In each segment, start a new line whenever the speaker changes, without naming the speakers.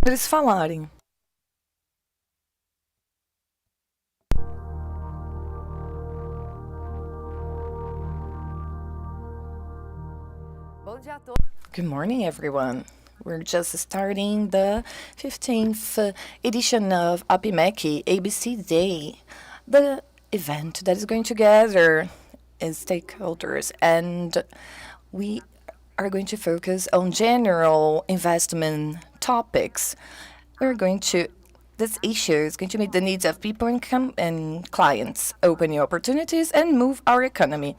eles falarem. Good morning, everyone. We're just starting the 15th edition of APIMEC ABC Day, the event that is going to gather stakeholders, and we are going to focus on general investment topics. This issue is going to meet the needs of people and clients, open new opportunities, and move our economy.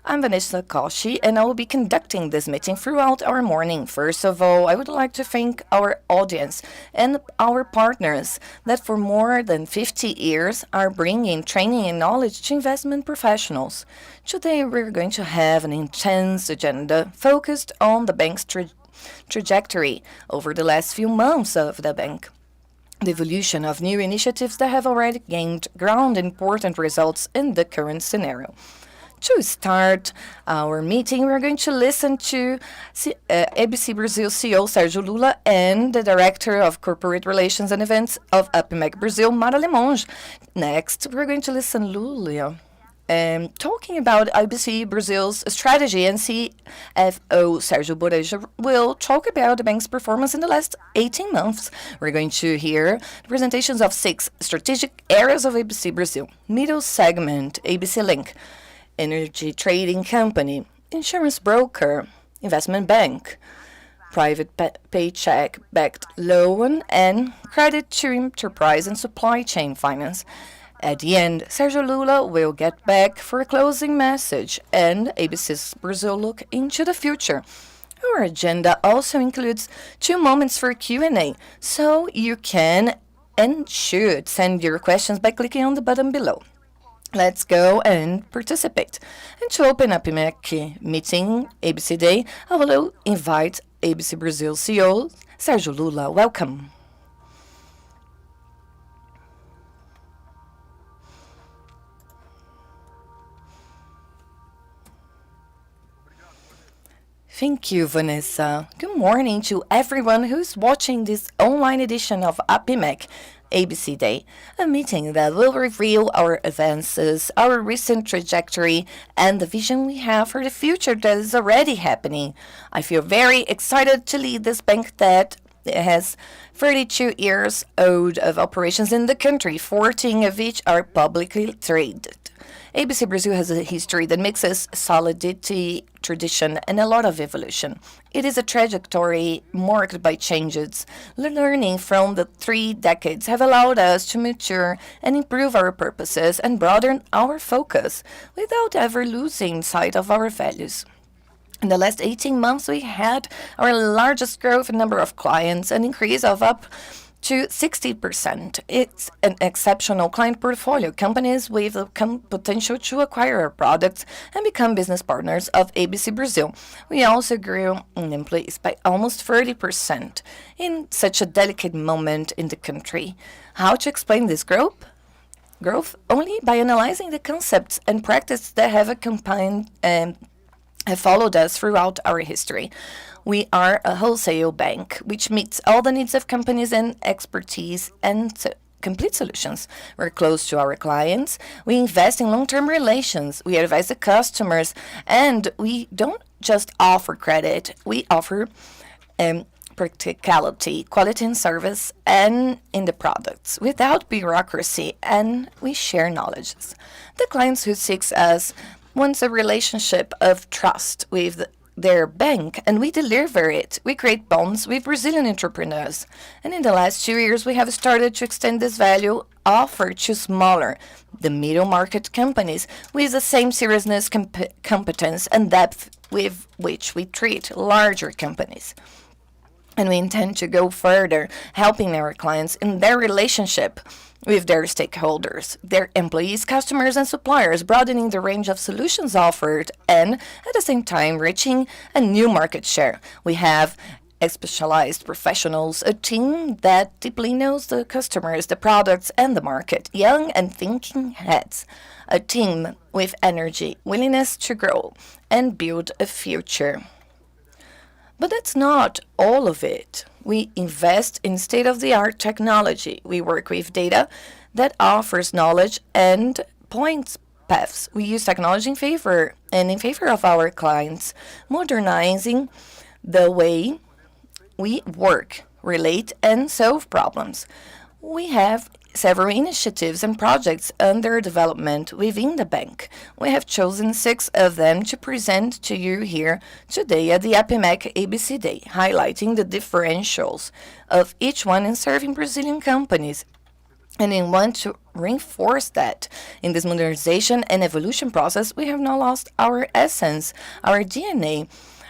I'm Vanessa Koshi, and I will be conducting this meeting throughout our morning. First of all, I would like to thank our audience and our partners that for more than 50 years are bringing training and knowledge to investment professionals. Today, we're going to have an intense agenda focused on the bank's trajectory over the last few months of the bank. The evolution of new initiatives that have already gained ground important results in the current scenario. To start our meeting, we're going to listen to ABC Brasil CEO Sérgio Lula and the Director of Corporate Relations and Events of APIMEC Brazil, Mara Lemonge. Next, we're going to listen Lula talking about ABC Brazil's strategy, and CFO Sérgio Boreja will talk about the bank's performance in the last 18 months. We're going to hear presentations of 6 strategic areas of ABC Brazil. Middle segment, ABC Link. Energy trading company, insurance broker, investment bank, private paycheck-backed loan, and credit to enterprise and supply chain finance. At the end, Sérgio Lula will get back for a closing message and ABC Brazil look into the future. Our agenda also includes 2 moments for Q&A, so you can and should send your questions by clicking on the button below. Let's go and participate. And to open up APIMEC meeting, ABC Day, I will invite ABC Brazil CEO, Sérgio Lula. Welcome. Thank you, Vanessa. Good morning to everyone who's watching this online edition of APIMEC. ABC Day, a meeting that will reveal our advances, our recent trajectory, and the vision we have for the future that is already happening. I feel very excited to lead this bank that has 32 years old of operations in the country, 14 of which are publicly traded. ABC Brazil has a history that mixes solidity, tradition, and a lot of evolution. It is a trajectory marked by changes. Learning from the 3 decades have allowed us to mature and improve our purposes and broaden our focus without ever losing sight of our values. In the last 18 months, we had our largest growth in number of clients, an increase of up to 60%. It's an exceptional client portfolio, companies with the potential to acquire our products and become business partners of ABC Brazil. We also grew in employees by almost 30% in such a delicate moment in the country. How to explain this growth? Only by analyzing the concepts and practices that have accompanied and have followed us throughout our history. We are a wholesale bank, which meets all the needs of companies and expertise and complete solutions. We're close to our clients. We invest in long-term relations. We advise the customers, and we don't just offer credit. We offer practicality, quality and service, and in the products without bureaucracy, and we share knowledge. The clients who seek us wants a relationship of trust with their bank, and we deliver it. We create bonds with Brazilian entrepreneurs. And in the last 2 years, we have started to extend this value offer to smaller, the middle market companies with the same seriousness, competence, and depth with which we treat larger companies. And we intend to go further, helping our clients in their relationship with their stakeholders, their employees, customers, and suppliers, broadening the range of solutions offered and, at the same time, reaching a new market share. We have specialized professionals, a team that deeply knows the customers, the products, and the market, young and thinking heads, a team with energy, willingness to grow, and build a future. But that's not all of it. We invest in state-of-the-art technology. We work with data that offers knowledge and points paths. We use technology in favor of our clients, modernizing the way we work, relate, and solve problems. We have several initiatives and projects under development within the bank. We have chosen 6 of them to present to you here today at the APIMEC ABC Day, highlighting the differentials of each one in serving Brazilian companies. And we want to reinforce that in this modernization and evolution process, we have not lost our essence, our DNA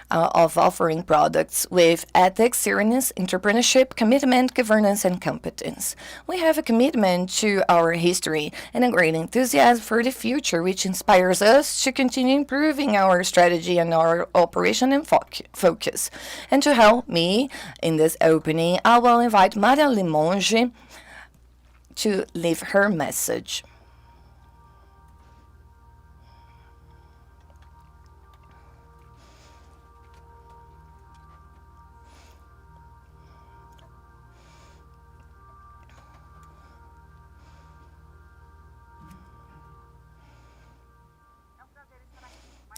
of offering products with ethics, seriousness, entrepreneurship, commitment, governance, and competence. We have a commitment to our history and a great enthusiasm for the future, which inspires us to continue improving our strategy and our operation and focus. And to help me in this opening, I will invite Maria Limonge to leave her message.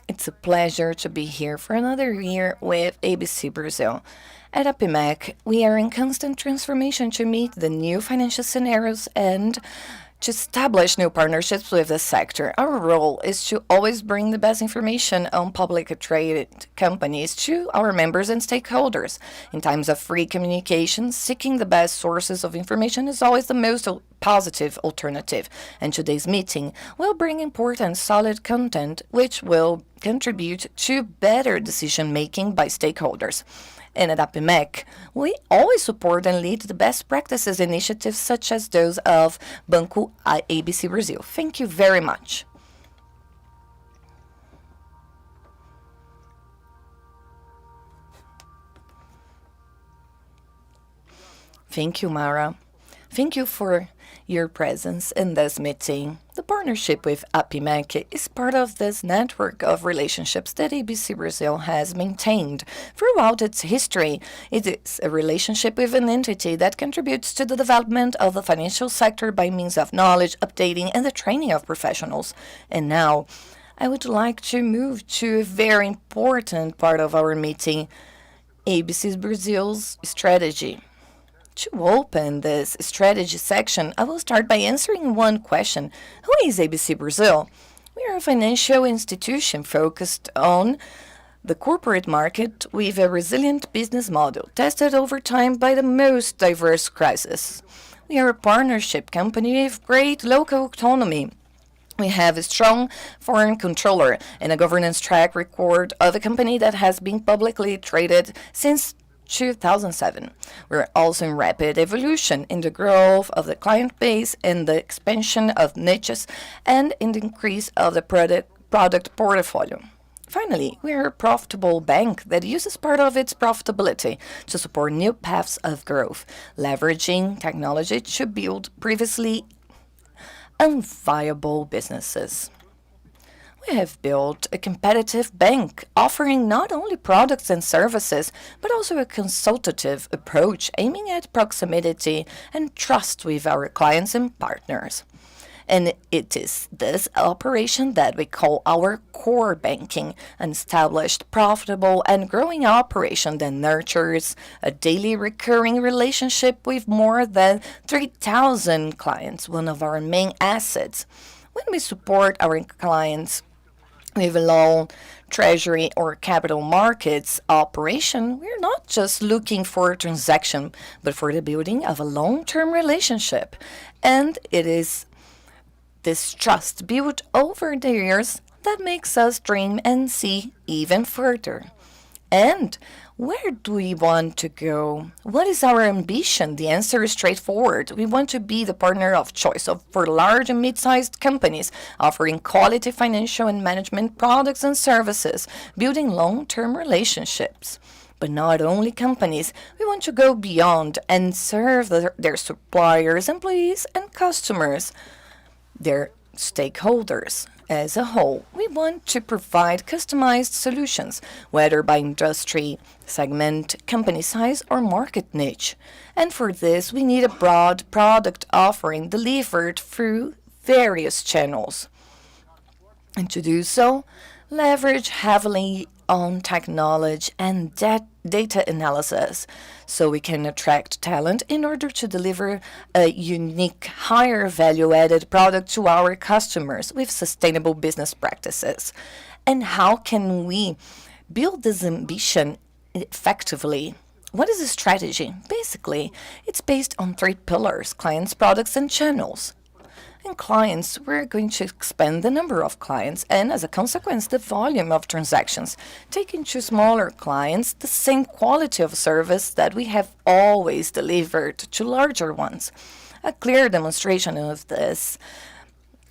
It's a pleasure to be here for another year with ABC Brazil. At APIMEC, we are in constant transformation to meet the new financial scenarios and to establish new partnerships with the sector. Our role is to always bring the best information on publicly traded companies to our members and stakeholders. In times of free communication, seeking the best sources of information is always the most positive alternative. And today's meeting will bring important, solid content which will contribute to better decision making by stakeholders. And at APIMEC, we always support and lead the best practices initiatives such as those of Banco ABC Brasil. Thank you very much. Thank you, Mara. Thank you for your presence in this meeting. The partnership with APIMEC is part of this network of relationships that ABC Brazil has maintained throughout its history. It is a relationship with an entity that contributes to the development of the financial sector by means of knowledge, updating, and the training of professionals. And now, I would like to move to a very important part of our meeting, ABC Brazil's strategy. To open this strategy section, I will start by answering one question. Who is ABC Brazil? We are a financial institution focused on the corporate market with a resilient business model, tested over time by the most diverse crises. We are a partnership company with great local autonomy. We have a strong foreign controller and a governance track record of a company that has been publicly traded since 2007. We're also in rapid evolution in the growth of the client base, in the expansion of niches, and in the increase of the product portfolio. Finally, we are a profitable bank that uses part of its profitability to support new paths of growth, leveraging technology to build previously unviable businesses. We have built a competitive bank offering not only products and services, but also a consultative approach aiming at proximity and trust with our clients and partners. And it is this operation that we call our core banking, an established, profitable, and growing operation that nurtures a daily recurring relationship with more than 3,000 clients, one of our main assets. When we support our clients with a loan, treasury, or capital markets operation, we're not just looking for a transaction, but for the building of a long-term relationship. And it is this trust built over the years that makes us dream and see even further. And where do we want to go? What is our ambition? The answer is straightforward. We want to be the partner of choice for large and mid-sized companies, offering quality financial and management products and services, building long-term relationships. But not only companies, we want to go beyond and serve their suppliers, employees, and customers. Their stakeholders. As a whole, we want to provide customized solutions, whether by industry, segment, company size, or market niche. And for this, we need a broad product offering delivered through various channels. And to do so, leverage heavily on technology and data analysis so we can attract talent in order to deliver a unique, higher value added product to our customers with sustainable business practices. And how can we build this ambition effectively? What is the strategy? Basically, it's based on three pillars: clients, products, and channels. In clients, we're going to expand the number of clients and, as a consequence, the volume of transactions, taking to smaller clients the same quality of service that we have always delivered to larger ones. A clear demonstration of this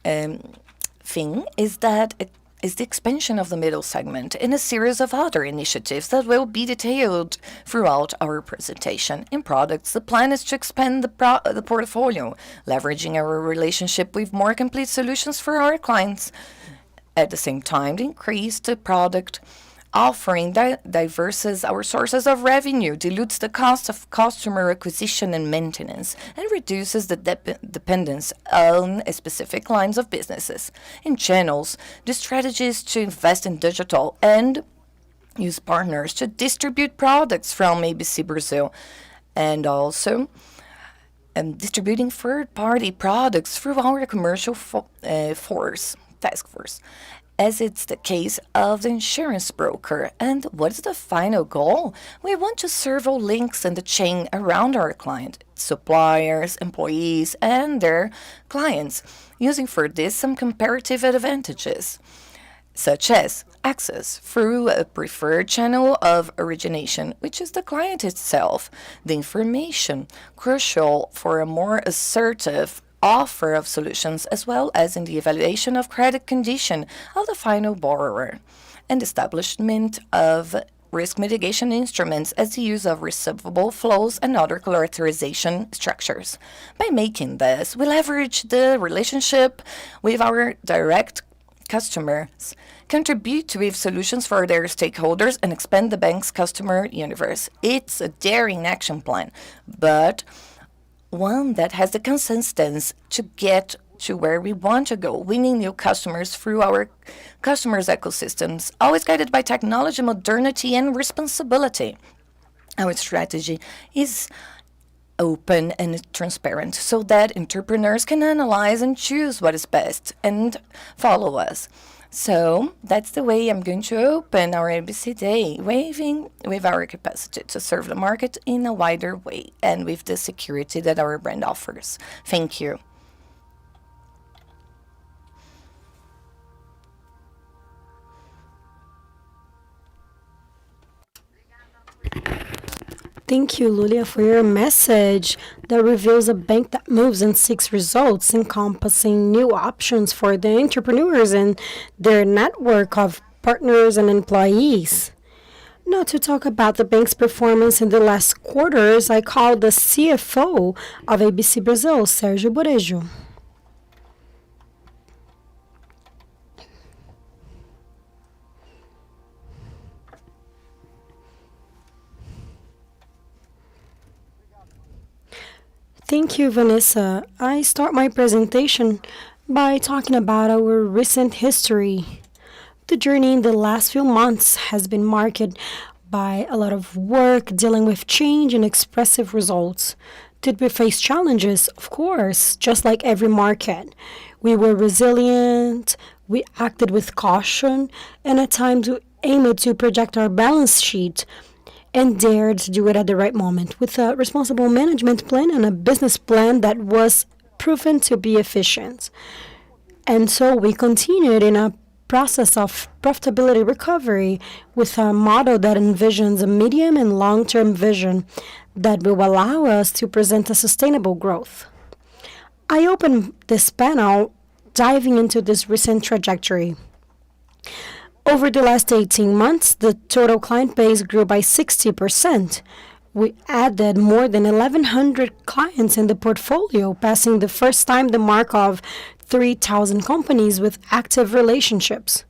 thing is the expansion of the middle segment in a series of other initiatives that will be detailed throughout our presentation. In products, the plan is to expand the portfolio, leveraging our relationship with more complete solutions for our clients. At the same time, to increase the product offering diverses our sources of revenue, dilutes the cost of customer acquisition and maintenance, and reduces the dependence on specific lines of businesses. In channels, the strategy is to invest in digital and use partners to distribute products from ABC Brazil, and also distributing third-party products through our commercial task force, as it's the case of the insurance broker. And what is the final goal? We want to serve all links in the chain around our client, suppliers, employees, and their clients, using for this some comparative advantages, such as access through a preferred channel of origination, which is the client itself, the information crucial for a more assertive offer of solutions, as well as in the evaluation of credit condition of the final borrower, and establishment of risk mitigation instruments as the use of receivable flows and other collateralization structures. By making this, we leverage the relationship with our direct customers, contribute with solutions for their stakeholders, and expand the bank's customer universe. It's a daring action plan, but one that has the consistency to get to where we want to go, winning new customers through our customers' ecosystems, always guided by technology, modernity, and responsibility. Our strategy is open and transparent so that entrepreneurs can analyze and choose what is best and follow us. So that's the way I'm going to open our ABC Day, waving with our capacity to serve the market in a wider way and with the security that our brand offers. Thank you.
Thank you, Lulia, for your message that reveals a bank that moves and seeks results, encompassing new options for the entrepreneurs and their network of partners and employees. Now, to talk about the bank's performance in the last quarters, I call the CFO of ABC Brazil, Sérgio Borejo. Thank you, Vanessa. I start my presentation by talking about our recent history. The journey in the last few months has been marked by a lot of work dealing with change and expressive results. Did we face challenges? Of course, just like every market. We were resilient, we acted with caution, and at times we aimed to project our balance sheet and dared to do it at the right moment with a responsible management plan and a business plan that was proven to be efficient. And so we continued in a process of profitability recovery with a model that envisions a medium and long-term vision that will allow us to present a sustainable growth. I open this panel diving into this recent trajectory. Over the last 18 months, the total client base grew by 60%. We added more than 1,100 clients in the portfolio, passing the first time the mark of 3,000 companies with active relationships.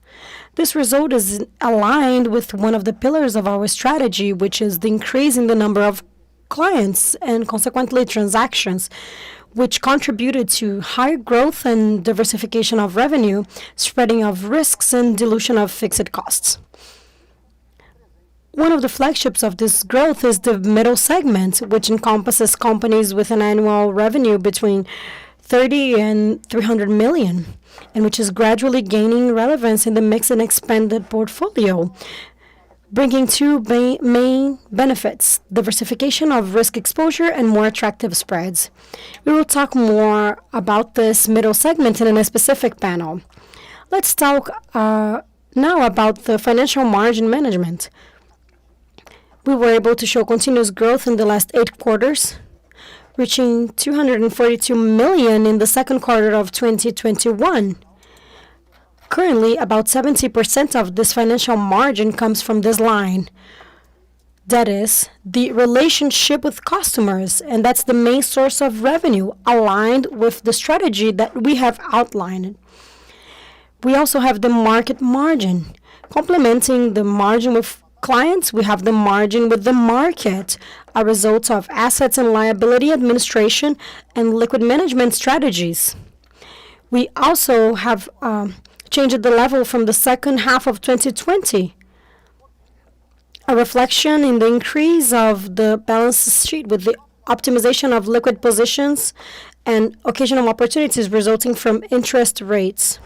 This result is aligned with one of the pillars of our strategy, which is the increase in the number of clients and consequently transactions, which contributed to higher growth and diversification of revenue, spreading of risks, and dilution of fixed costs. One of the flagships of this growth is the middle segment, which encompasses companies with an annual revenue between 30 and 300 million, and which is gradually gaining relevance in the mixed and expanded portfolio, bringing two main benefits: diversification of risk exposure and more attractive spreads. We will talk more about this middle segment in a specific panel. Let's talk now about the financial margin management. We were able to show continuous growth in the last 8 quarters, reaching 242 million in the second quarter of 2021. Currently, about 70% of this financial margin comes from this line. That is, the relationship with customers, and that's the main source of revenue, aligned with the strategy that we have outlined. We also have the market margin. Complementing the margin with clients, we have the margin with the market, a result of assets and liability administration and liquid management strategies. We also have changed the level from the second half of 2020, a reflection in the increase of the balance sheet with the optimization of liquid positions and occasional opportunities resulting from interest rates.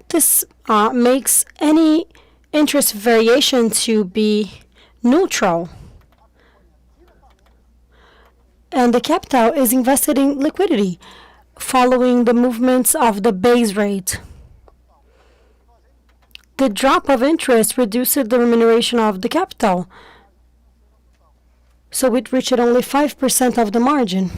This makes any interest variation to be neutral. And the capital is invested in liquidity, following the movements of the base rate. The drop of interest reduced the remuneration of the capital, so it reached only 5% of the margin.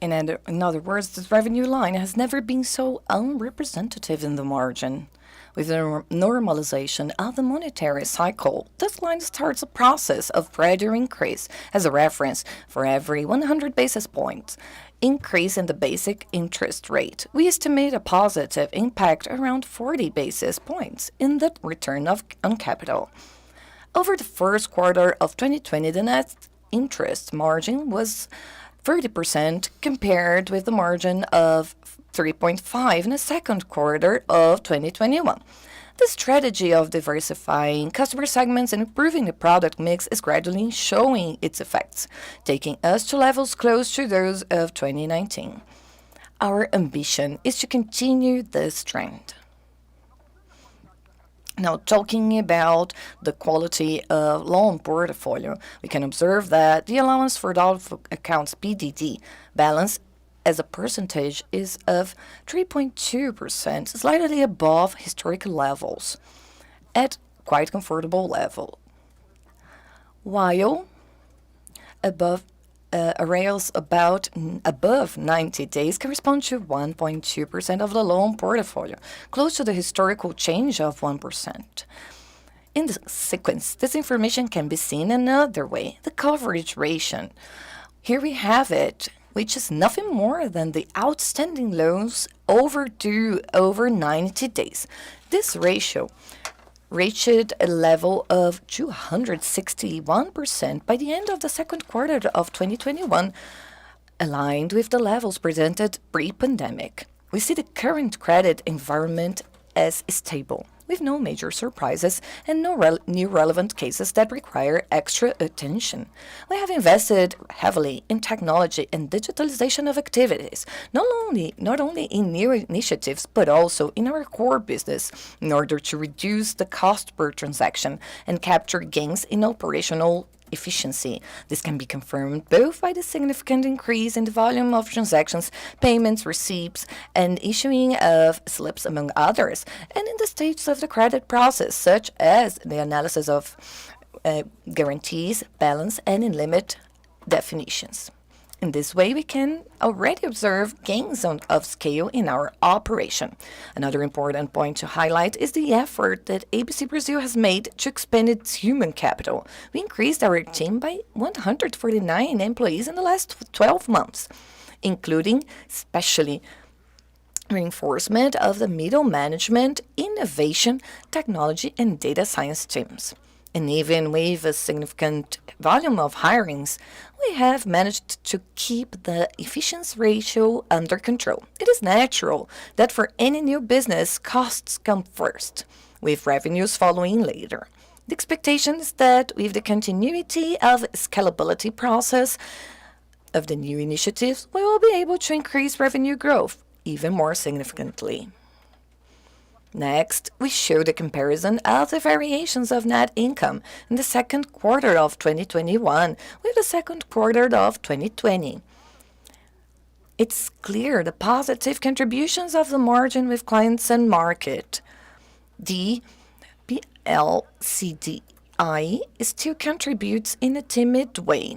In other words, this revenue line has never been so unrepresentative in the margin. With the normalization of the monetary cycle, this line starts a process of gradual increase. As a reference, for every 100 basis points increase in the basic interest rate, we estimate a positive impact around 40 basis points in the return on capital. Over the first quarter of 2020, the net interest margin was 30% compared with the margin of 3.5 in the second quarter of 2021. The strategy of diversifying customer segments and improving the product mix is gradually showing its effects, taking us to levels close to those of 2019. Our ambition is to continue this trend. Now, talking about the quality of loan portfolio, we can observe that the allowance for doubtful accounts PDD balance as a percentage is of 3.2%, slightly above historical levels, at quite comfortable level, while arrears above 90 days correspond to 1.2% of the loan portfolio, close to the historical change of 1%. In the sequence, this information can be seen another way, the coverage ratio. Here we have it, which is nothing more than the outstanding loans overdue over 90 days. This ratio reached a level of 261% by the end of the second quarter of 2021, aligned with the levels presented pre-pandemic. We see the current credit environment as stable, with no major surprises and no new relevant cases that require extra attention. We have invested heavily in technology and digitalization of activities, not only in new initiatives, but also in our core business, in order to reduce the cost per transaction and capture gains in operational efficiency. This can be confirmed both by the significant increase in the volume of transactions, payments, receipts, and issuing of slips, among others, and in the stages of the credit process, such as the analysis of guarantees, balance, and in limit definitions. In this way, we can already observe gains of scale in our operation. Another important point to highlight is the effort that ABC Brazil has made to expand its human capital. We increased our team by 149 employees in the last 12 months, including especially reinforcement of the middle management, innovation, technology, and data science teams. And even with a significant volume of hirings, we have managed to keep the efficiency ratio under control. It is natural that for any new business, costs come first, with revenues following later. The expectation is that with the continuity of scalability process of the new initiatives, we will be able to increase revenue growth even more significantly. Next, we show the comparison of the variations of net income in the second quarter of 2021 with the second quarter of 2020. It's clear the positive contributions of the margin with clients and market. The PLCDI still contributes in a timid way.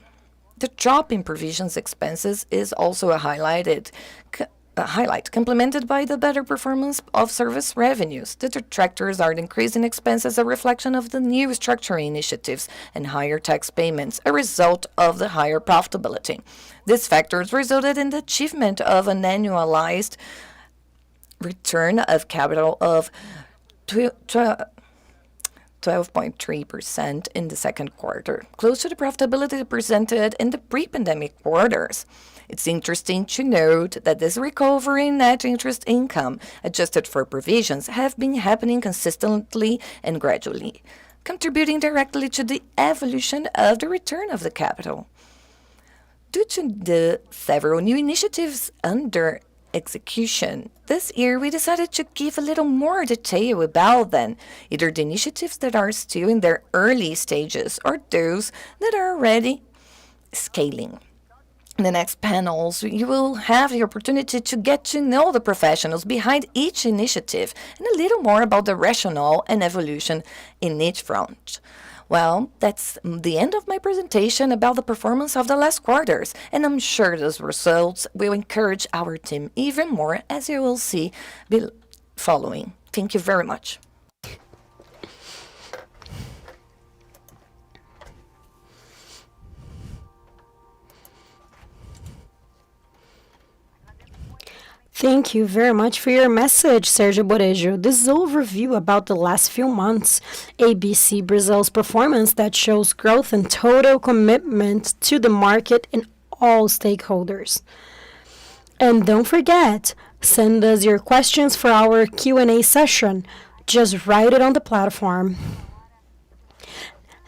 The drop in provisions expenses is also a highlight, complemented by the better performance of service revenues. The detractors are the increase in expenses, a reflection of the new structuring initiatives, and higher tax payments, a result of the higher profitability. These factors resulted in the achievement of an annualized return of capital of 12.3% in the second quarter, close to the profitability presented in the pre-pandemic quarters. It's interesting to note that this recovery in net interest income, adjusted for provisions, have been happening consistently and gradually, contributing directly to the evolution of the return of the capital. Due to the several new initiatives under execution, this year we decided to give a little more detail about them, either the initiatives that are still in their early stages or those that are already scaling. In the next panels, you will have the opportunity to get to know the professionals behind each initiative and a little more about the rationale and evolution in each front. Well, that's the end of my presentation about the performance of the last quarters, and I'm sure those results will encourage our team even more, as you will see following. Thank you very much.
Thank you very much for your message, Sergio Borejo. This overview about the last few months, ABC Brazil's performance that shows growth and total commitment to the market and all stakeholders. And don't forget, send us your questions for our Q&A session. Just write it on the platform.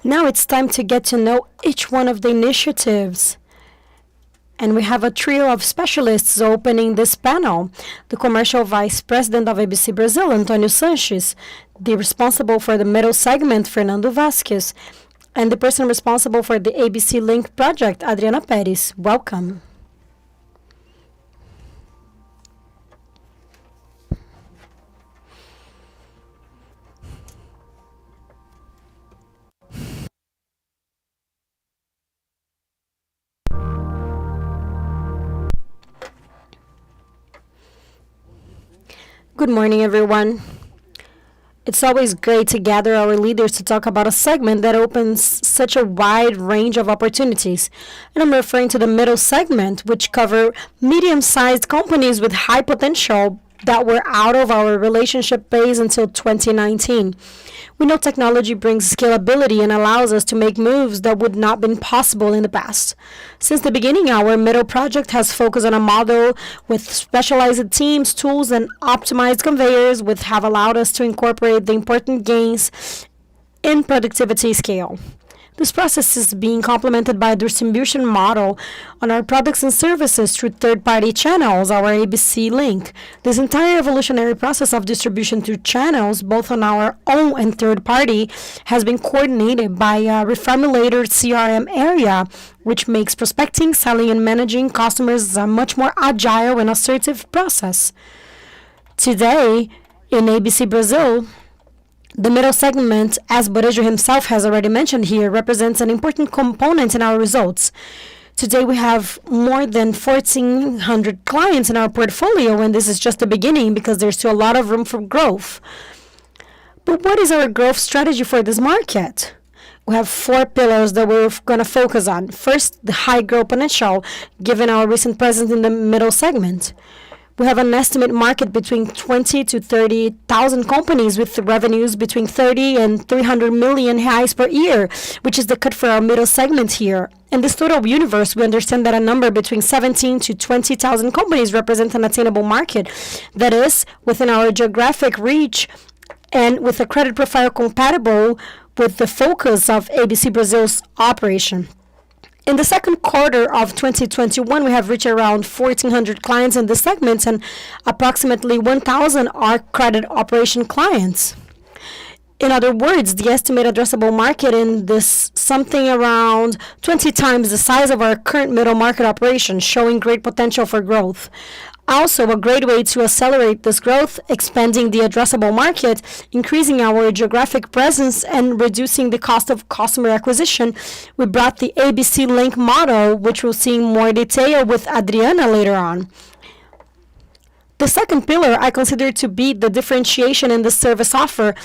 Now it's time to get to know each one of the initiatives. And we have a trio of specialists opening this panel. The Commercial Vice President of ABC Brazil, Antonio Sanches, the responsible for the middle segment, Fernando Vasquez, and the person responsible for the ABC Link project, Adriana Perez. Welcome. Good morning, everyone. It's always great to gather our leaders to talk about a segment that opens such a wide range of opportunities. And I'm referring to the middle segment, which cover medium-sized companies with high potential that were out of our relationship base until 2019. We know technology brings scalability and allows us to make moves that would not have been possible in the past. Since the beginning, our middle project has focused on a model with specialized teams, tools, and optimized conveyors, which have allowed us to incorporate the important gains in productivity scale. This process is being complemented by a distribution model on our products and services through third-party channels, our ABC Link. This entire evolutionary process of distribution through channels, both on our own and third-party, has been coordinated by a reformulated CRM area, which makes prospecting, selling, and managing customers a much more agile and assertive process. Today, in ABC Brazil, the middle segment, as Borejo himself has already mentioned here, represents an important component in our results. Today we have more than 1,400 clients in our portfolio, and this is just the beginning because there's still a lot of room for growth. But what is our growth strategy for this market? We have 4 pillars that we're going to focus on. First, the high growth potential, given our recent presence in the middle segment. We have an estimate market between 20 to 30,000 companies with revenues between 30 and 300 million reais per year, which is the cut for our middle segment here. In this total universe, we understand that a number between 17 to 20,000 companies represent an attainable market that is within our geographic reach and with a credit profile compatible with the focus of ABC Brazil's operation. In the second quarter of 2021, we have reached around 1,400 clients in this segment, and approximately 1,000 are credit operation clients. In other words, the estimated addressable market in this something around 20 times the size of our current middle market operation, showing great potential for growth. Also, a great way to accelerate this growth, expanding the addressable market, increasing our geographic presence, and reducing the cost of customer acquisition, we brought the ABC Link model, which we'll see in more detail with Adriana later on. The second pillar I consider to be the differentiation in the service offer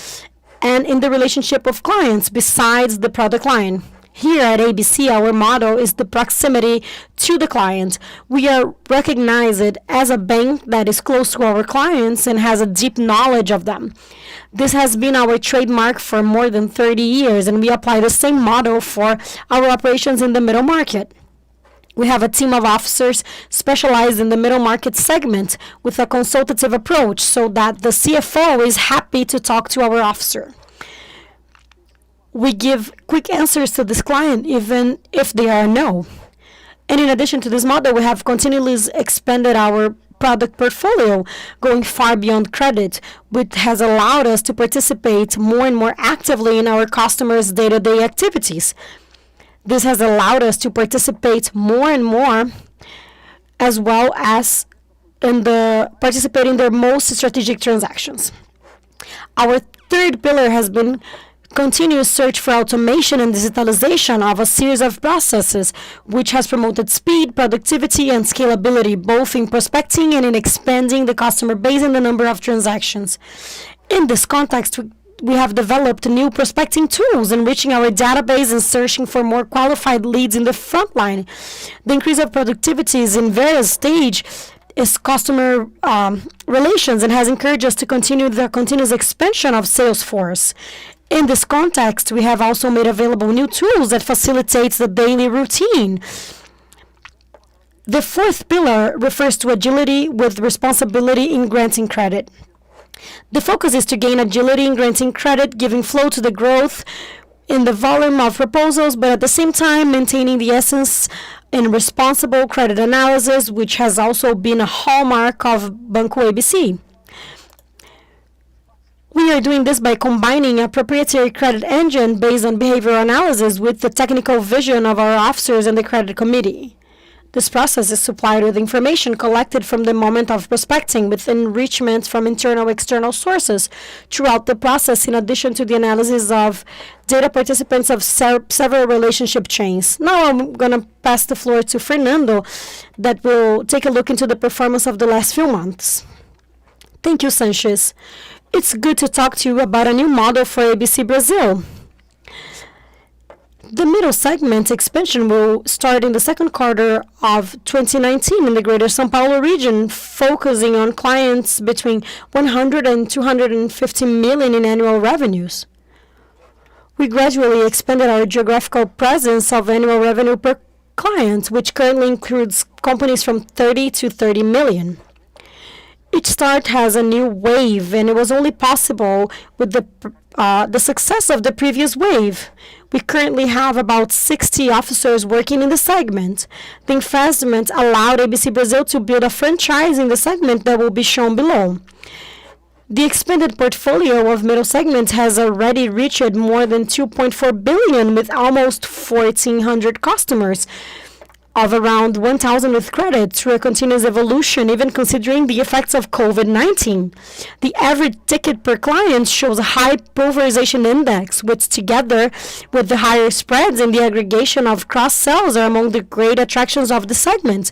and in the relationship of clients besides the product line. Here at ABC, our motto is the proximity to the client. We are recognized as a bank that is close to our clients and has a deep knowledge of them. This has been our trademark for more than 30 years, and we apply the same model for our operations in the middle market. We have a team of officers specialized in the middle market segment with a consultative approach so that the CFO is happy to talk to our officer. We give quick answers to this client even if they are no. And in addition to this model, we have continuously expanded our product portfolio, going far beyond credit, which has allowed us to participate more and more actively in our customers' day-to-day activities. This has allowed us to participate more and more, as well as participate in their most strategic transactions. Our third pillar has been continuous search for automation and digitalization of a series of processes, which has promoted speed, productivity, and scalability, both in prospecting and in expanding the customer base and the number of transactions. In this context, we have developed new prospecting tools, enriching our database and searching for more qualified leads in the front line. The increase of productivity is in various stages is customer relations and has encouraged us to continue the continuous expansion of Salesforce. In this context, we have also made available new tools that facilitates the daily routine. The fourth pillar refers to agility with responsibility in granting credit. The focus is to gain agility in granting credit, giving flow to the growth in the volume of proposals, but at the same time maintaining the essence in responsible credit analysis, which has also been a hallmark of Banco ABC. We are doing this by combining a proprietary credit engine based on behavioral analysis with the technical vision of our officers and the credit committee. This process is supplied with information collected from the moment of prospecting with enrichments from internal and external sources throughout the process, in addition to the analysis of data participants of several relationship chains. Now I'm going to pass the floor to Fernando that will take a look into the performance of the last few months. Thank you, Sanchez. It's good to talk to you about a new model for ABC Brazil. The middle segment expansion will start in the second quarter of 2019 in the greater São Paulo region, focusing on clients between 100 and 250 million in annual revenues. We gradually expanded our geographical presence of annual revenue per client, which currently includes companies from 30 to 30 million. Each start has a new wave, and it was only possible with the success of the previous wave. We currently have about 60 officers working in the segment. The investment allowed ABC Brazil to build a franchise in the segment that will be shown below. The expanded portfolio of middle segment has already reached more than 2.4 billion with almost 1,400 customers. of around 1,000 with credit through a continuous evolution, even considering the effects of COVID-19. The average ticket per client shows a high pulverization index, which together with the higher spreads and the aggregation of cross-sells are among the great attractions of the segment.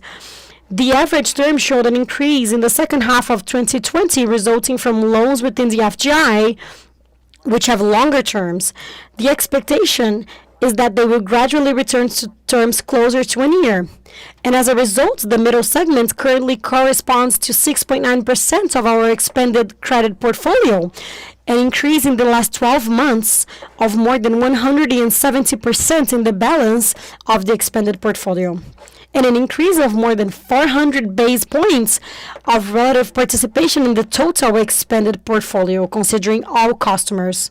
The average term showed an increase in the second half of 2020, resulting from loans within the FGI, which have longer terms. The expectation is that they will gradually return to terms closer to 1 year. And as a result, the middle segment currently corresponds to 6.9% of our expanded credit portfolio, an increase in the last 12 months of more than 170% in the balance of the expanded portfolio, and an increase of more than 400 base points of relative participation in the total expanded portfolio, considering all customers.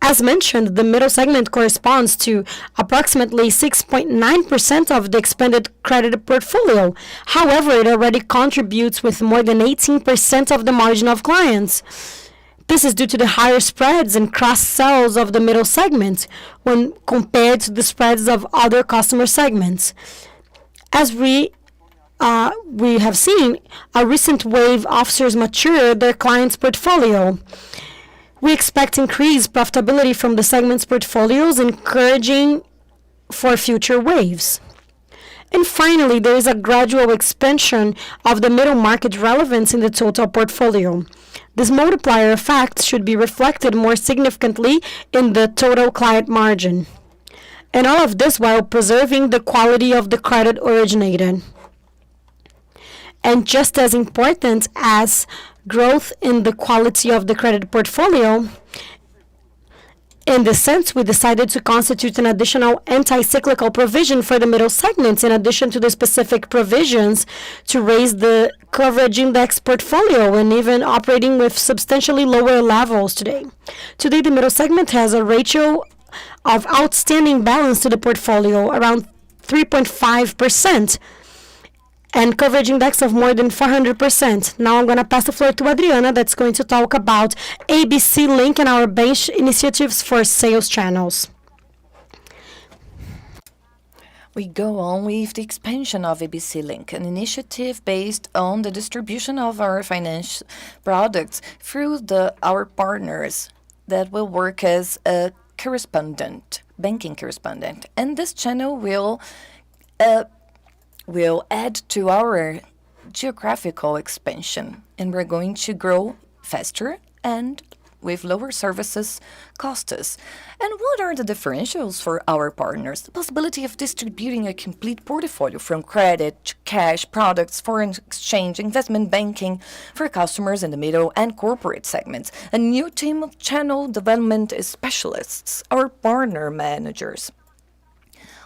As mentioned, the middle segment corresponds to approximately 6.9% of the expanded credit portfolio. However, it already contributes with more than 18% of the margin of clients. This is due to the higher spreads and cross-sells of the middle segment when compared to the spreads of other customer segments. As we have seen, a recent wave officers mature their clients' portfolio. We expect increased profitability from the segment's portfolios, encouraging for future waves. And finally, there is a gradual expansion of the middle market relevance in the total portfolio. This multiplier effect should be reflected more significantly in the total client margin. And all of this while preserving the quality of the credit originated. And just as important as growth in the quality of the credit portfolio, in this sense, we decided to constitute an additional anti-cyclical provision for the middle segments in addition to the specific provisions to raise the coverage index portfolio and even operating with substantially lower levels today. Today, the middle segment has a ratio of outstanding balance to the portfolio around 3.5%. and coverage index of more than 400%. Now I'm going to pass the floor to Adriana that's going to talk about ABC Link and our bench initiatives for sales channels.
We go on with the expansion of ABC Link, an initiative based on the distribution of our financial products through our partners that will work as a correspondent, banking correspondent. And this channel will add to our geographical expansion, and we're going to grow faster and with lower services costs. And what are the differentials for our partners? The possibility of distributing a complete portfolio from credit to cash products, foreign exchange, investment banking for customers in the middle and corporate segments. A new team of channel development specialists, our partner managers.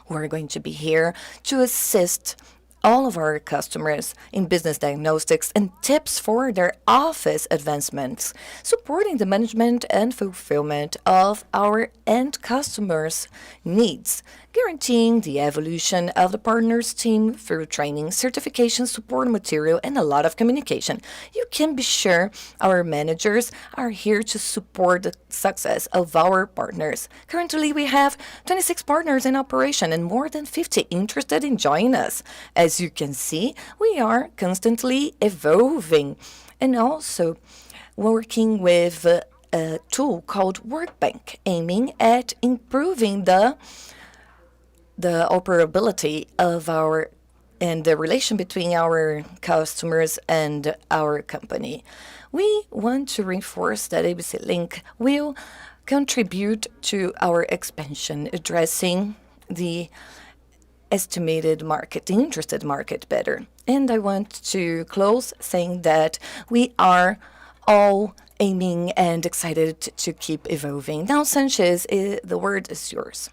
We're going to be here to assist all of our customers in business diagnostics and tips for their office advancements, supporting the management and fulfillment of our end customers' needs, guaranteeing the evolution of the partners team through training, certification, support material, and a lot of communication. You can be sure our managers are here to support the success of our partners. Currently, we have 26 partners in operation and more than 50 interested in joining us. As you can see, we are constantly evolving and also working with a tool called Workbank, aiming at improving the operability of our and the relation between our customers and our company. We want to reinforce that ABC Link will contribute to our expansion, addressing the estimated market, the interested market better. And I want to close saying that we are all aiming and excited to keep evolving. Now, Sanchez, the word is yours.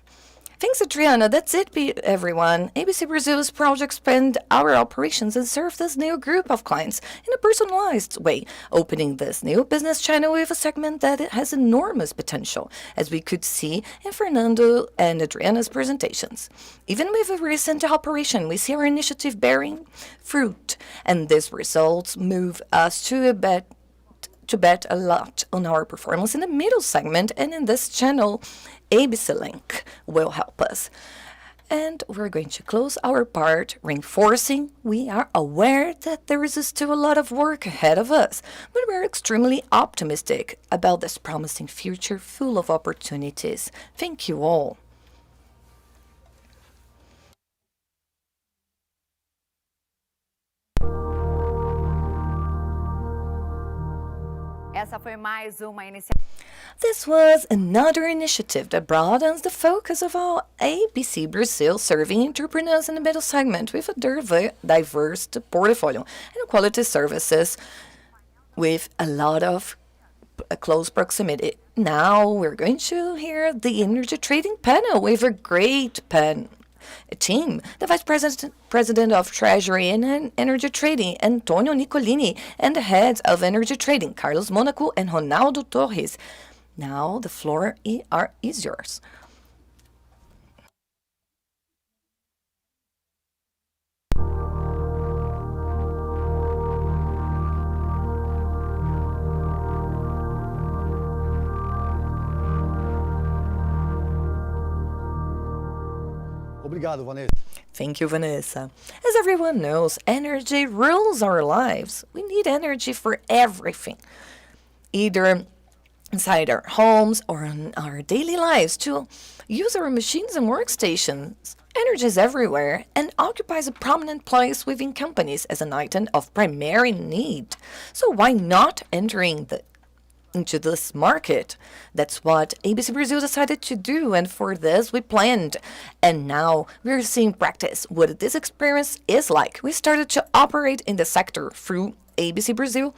Thanks, Adriana. That's it, everyone. ABC Brasil is proud to expand our operations and serve this new group of clients in a personalized way, opening this new business channel with a segment that has enormous potential, as we could see in Fernando and Adriana's presentations. Even with a recent operation, we see our initiative bearing fruit, and these results move us to bet a lot on our performance in the middle segment, and in this channel, ABC Link will help us. And we're going to close our part reinforcing we are aware that there is still a lot of work ahead of us, but we're extremely optimistic about this promising future full of opportunities. Thank you all.
Essa foi mais uma iniciativa.
This was another initiative that broadens the focus of our ABC Brazil, serving entrepreneurs in the middle segment with a diverse portfolio and quality services with a lot of close proximity. Now we're going to hear the energy trading panel with a great team. The Vice President of Treasury and Energy Trading, Antonio Nicolini, and the heads of Energy Trading, Carlos Monaco and Ronaldo Torres. Now the floor is yours.
Obrigado, Vanessa.
Thank you, Vanessa. As everyone knows, energy rules our lives. We need energy for everything, either inside our homes or in our daily lives to use our machines and workstations. Energy is everywhere and occupies a prominent place within companies as an item of primary need. So why not entering into this market? That's what ABC Brazil decided to do, and for this we planned. And now we're seeing practice what this experience is like. We started to operate in the sector through ABC Brazil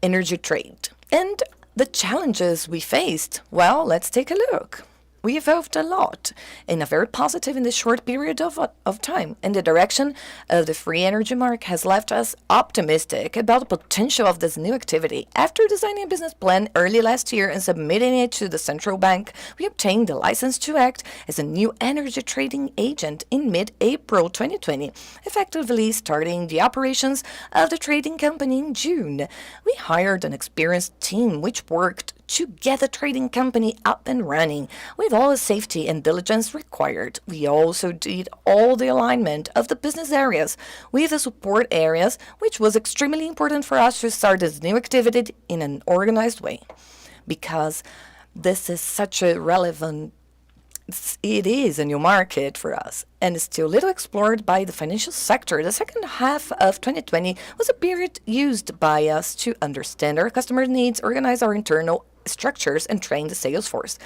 Energy Trade. And the challenges we faced, well, let's take a look. We evolved a lot in a very positive in this short period of time, and the direction of the free energy market has left us optimistic about the potential of this new activity. After designing a business plan early last year and submitting it to the central bank, we obtained the license to act as a new energy trading agent in mid-April 2020, effectively starting the operations of the trading company in June. We hired an experienced team which worked to get the trading company up and running with all the safety and diligence required. We also did all the alignment of the business areas with the support areas, which was extremely important for us to start this new activity in an organized way, because this is such a relevant it is a new market for us and is still little explored by the financial sector. The second half of 2020 was a period used by us to understand our customer needs, organize our internal structures, and train the sales force.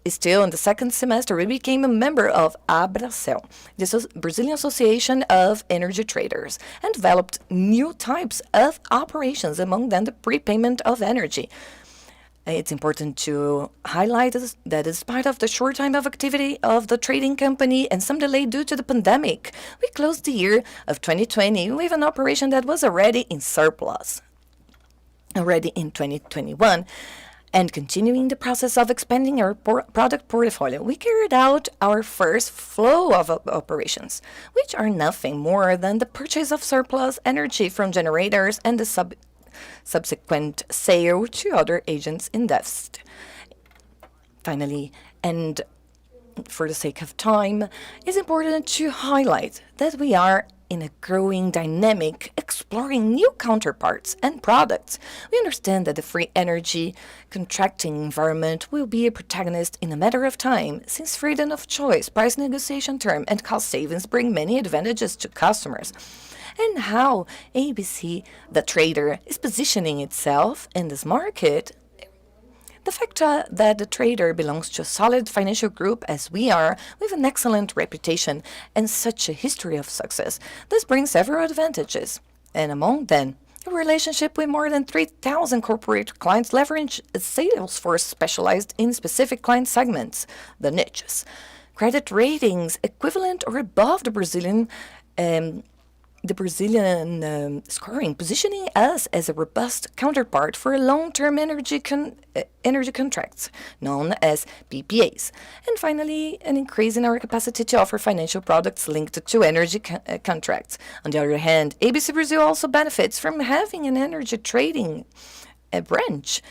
Still in the second semester, we became a member of Abracel, the Brazilian Association of Energy Traders, and developed new types of operations, among them the prepayment of energy. It's important to highlight that despite of the short time of activity of the trading company and some delay due to the pandemic, we closed the year of 2020 with an operation that was already in surplus, already in 2021, and continuing the process of expanding our product portfolio. We carried out our first flow of operations, which are nothing more than the purchase of surplus energy from generators and the subsequent sale to other agents in depth. Finally, and for the sake of time, it's important to highlight that we are in a growing dynamic, exploring new counterparts and products. We understand that the free energy contracting environment will be a protagonist in a matter of time, since freedom of choice, price negotiation term, and cost savings bring many advantages to customers. And how ABC, the trader, is positioning itself in this market. The fact that the trader belongs to a solid financial group as we are, with an excellent reputation and such a history of success, this brings several advantages. And among them, a relationship with more than 3,000 corporate clients leverage a sales force specialized in specific client segments, the niches. Credit ratings equivalent or above the Brazilian scoring, positioning us as a robust counterpart for long-term energy contracts, known as PPAs. And finally, an increase in our capacity to offer financial products linked to energy contracts. On the other hand, ABC Brazil also benefits from having an energy trading branch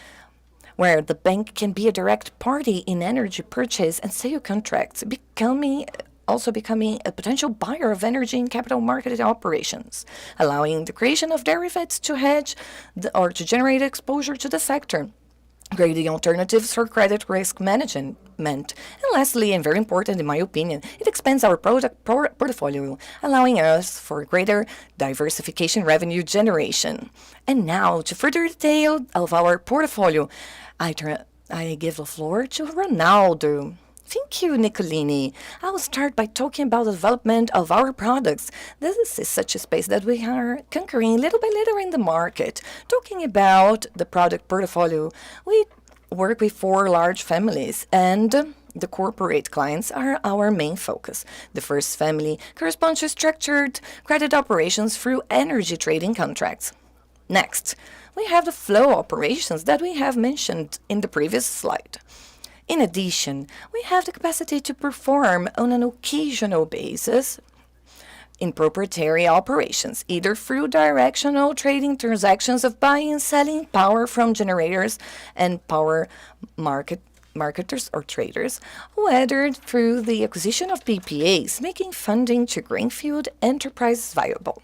where the bank can be a direct party in energy purchase and sale contracts, becoming a potential buyer of energy in capital market operations, allowing the creation of derivatives to hedge or to generate exposure to the sector, creating alternatives for credit risk management. And lastly, and very important in my opinion, it expands our product portfolio, allowing us for greater diversification revenue generation. And now, to further detail of our portfolio, I give the floor to Ronaldo. Thank you, Nicolini. I will start by talking about the development of our products. This is such a space that we are conquering little by little in the market. Talking about the product portfolio, we work with 4 large families, and the corporate clients are our main focus. The first family corresponds to structured credit operations through energy trading contracts. Next, we have the flow operations that we have mentioned in the previous slide. In addition, we have the capacity to perform on an occasional basis in proprietary operations, either through directional trading transactions of buying and selling power from generators and power marketers or traders, whether through the acquisition of PPAs, making funding to greenfield enterprises viable.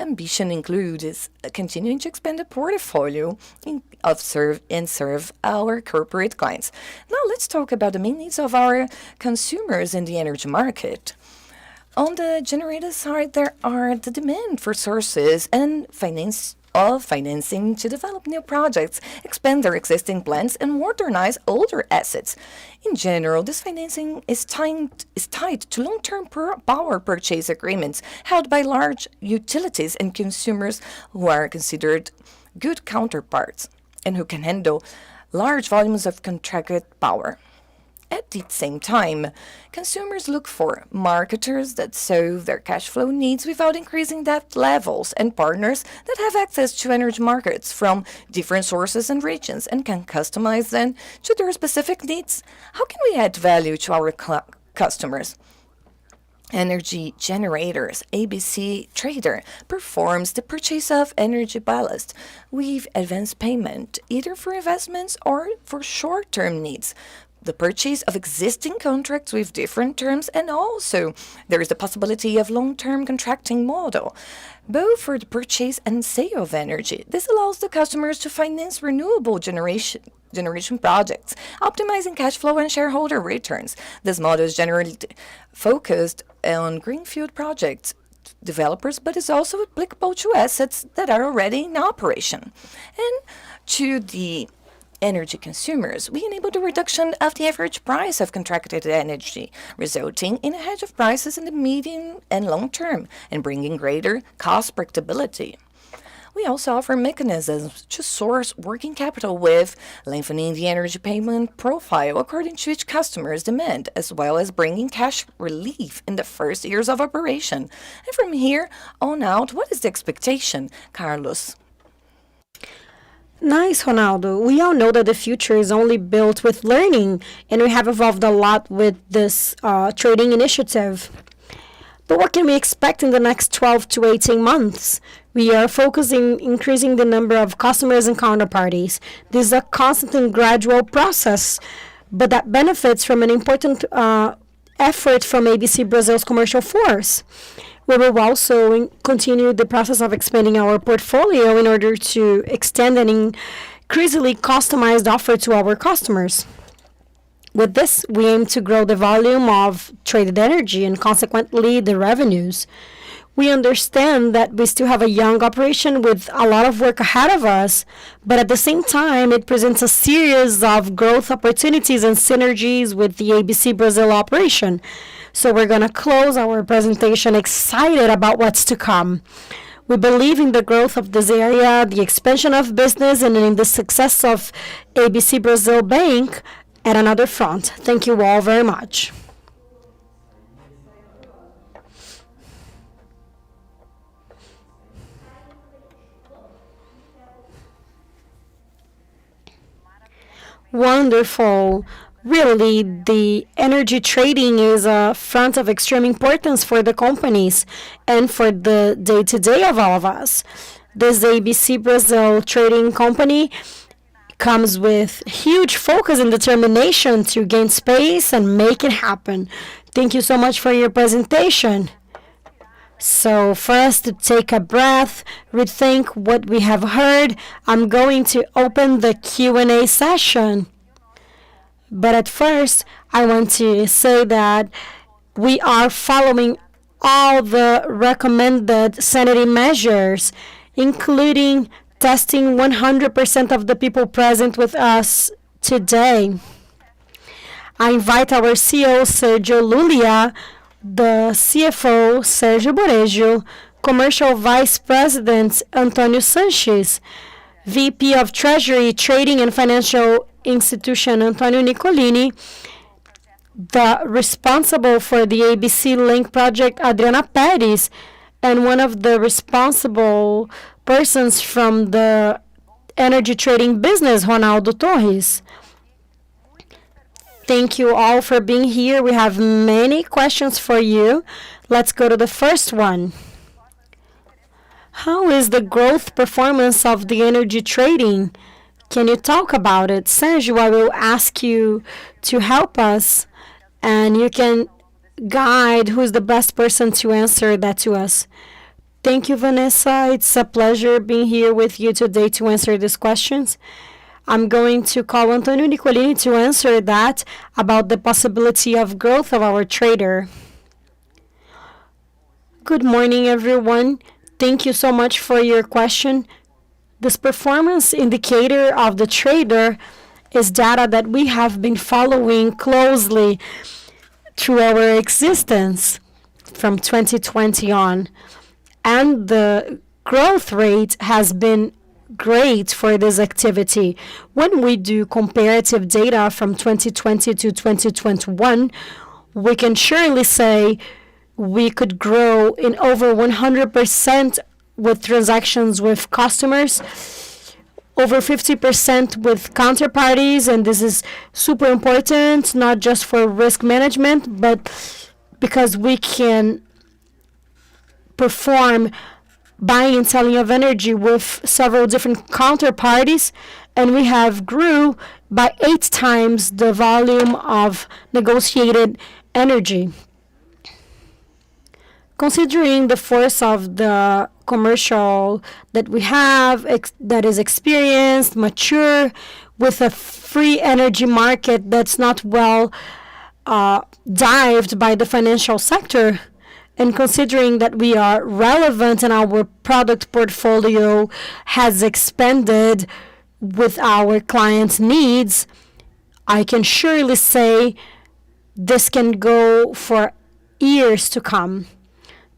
Ambition includes continuing to expand the portfolio serve our corporate clients. Now let's talk about the main needs of our consumers in the energy market. On the generator side, there are the demand for sources and financing to develop new projects, expand their existing plants, and modernize older assets. In general, this financing is tied to long-term power purchase agreements held by large utilities and consumers who are considered good counterparts and who can handle large volumes of contracted power. At the same time, consumers look for marketers that solve their cash flow needs without increasing debt levels, and partners that have access to energy markets from different sources and regions and can customize them to their specific needs. How can we add value to our customers? Energy generators, ABC Trader, performs the purchase of energy ballast with advance payment, either for investments or for short-term needs. The purchase of existing contracts with different terms, and also there is the possibility of long-term contracting model, both for the purchase and sale of energy. This allows the customers to finance renewable generation projects, optimizing cash flow and shareholder returns. This model is generally focused on greenfield projects developers, but is also applicable to assets that are already in operation. And to the energy consumers, we enable the reduction of the average price of contracted energy, resulting in a hedge of prices in the medium and long term and bringing greater cost predictability. We also offer mechanisms to source working capital with lengthening the energy payment profile according to each customer's demand, as well as bringing cash relief in the first years of operation. And from here on out, what is the expectation, Carlos?
Nice, Ronaldo. We all know that the future is only built with learning, and we have evolved a lot with this trading initiative. But what can we expect in the next 12 to 18 months? We are focusing increasing the number of customers and counterparties. This is a constant and gradual process, but that benefits from an important effort from ABC Brazil's commercial force. We will also continue the process of expanding our portfolio in order to extend an increasingly customized offer to our customers. With this, we aim to grow the volume of traded energy and consequently the revenues. We understand that we still have a young operation with a lot of work ahead of us, but at the same time, it presents a series of growth opportunities and synergies with the ABC Brazil operation. So we're going to close our presentation excited about what's to come. We believe in the growth of this area, the expansion of business, and in the success of ABC Brazil Bank at another front. Thank you all very much. Wonderful. Really, the energy trading is a front of extreme importance for the companies and for the day-to-day of all of us. This ABC Brazil trading company comes with huge focus and determination to gain space and make it happen. Thank you so much for your presentation. So for us to take a breath, rethink what we have heard, I'm going to open the Q&A session. But at first, I want to say that we are following all the recommended sanity measures, including testing 100% of the people present with us today. I invite our CEO, Sergio Lulia, the CFO, Sergio Borejo, Commercial Vice President, Antonio Sanchez, VP of Treasury, Trading and Financial Institution, Antonio Nicolini, the responsible for the ABC Link project, Adriana Perez, and one of the responsible persons from the energy trading business, Ronaldo Torres. Thank you all for being here. We have many questions for you. Let's go to the first one. How is the growth performance of the energy trading? Can you talk about it? Sergio, I will ask you to help us, and you can guide who is the best person to answer that to us. Thank you, Vanessa. It's a pleasure being here with you today to answer these questions. I'm going to call Antonio Nicolini to answer that about the possibility of growth of our trader. Good morning, everyone. Thank you so much for your question. This performance indicator of the trader is data that we have been following closely through our existence from 2020 on. And the growth rate has been great for this activity. When we do comparative data from 2020 to 2021, we can surely say we could grow in over 100% with transactions with customers, over 50% with counterparties, and this is super important, not just for risk management, but because we can perform buying and selling of energy with several different counterparties, and we have grew by 8 times the volume of negotiated energy. Considering the force of the commercial that we have, that is experienced, mature, with a free energy market that's not well dived by the financial sector, and considering that we are relevant and our product portfolio has expanded with our clients' needs, I can surely say this can go for years to come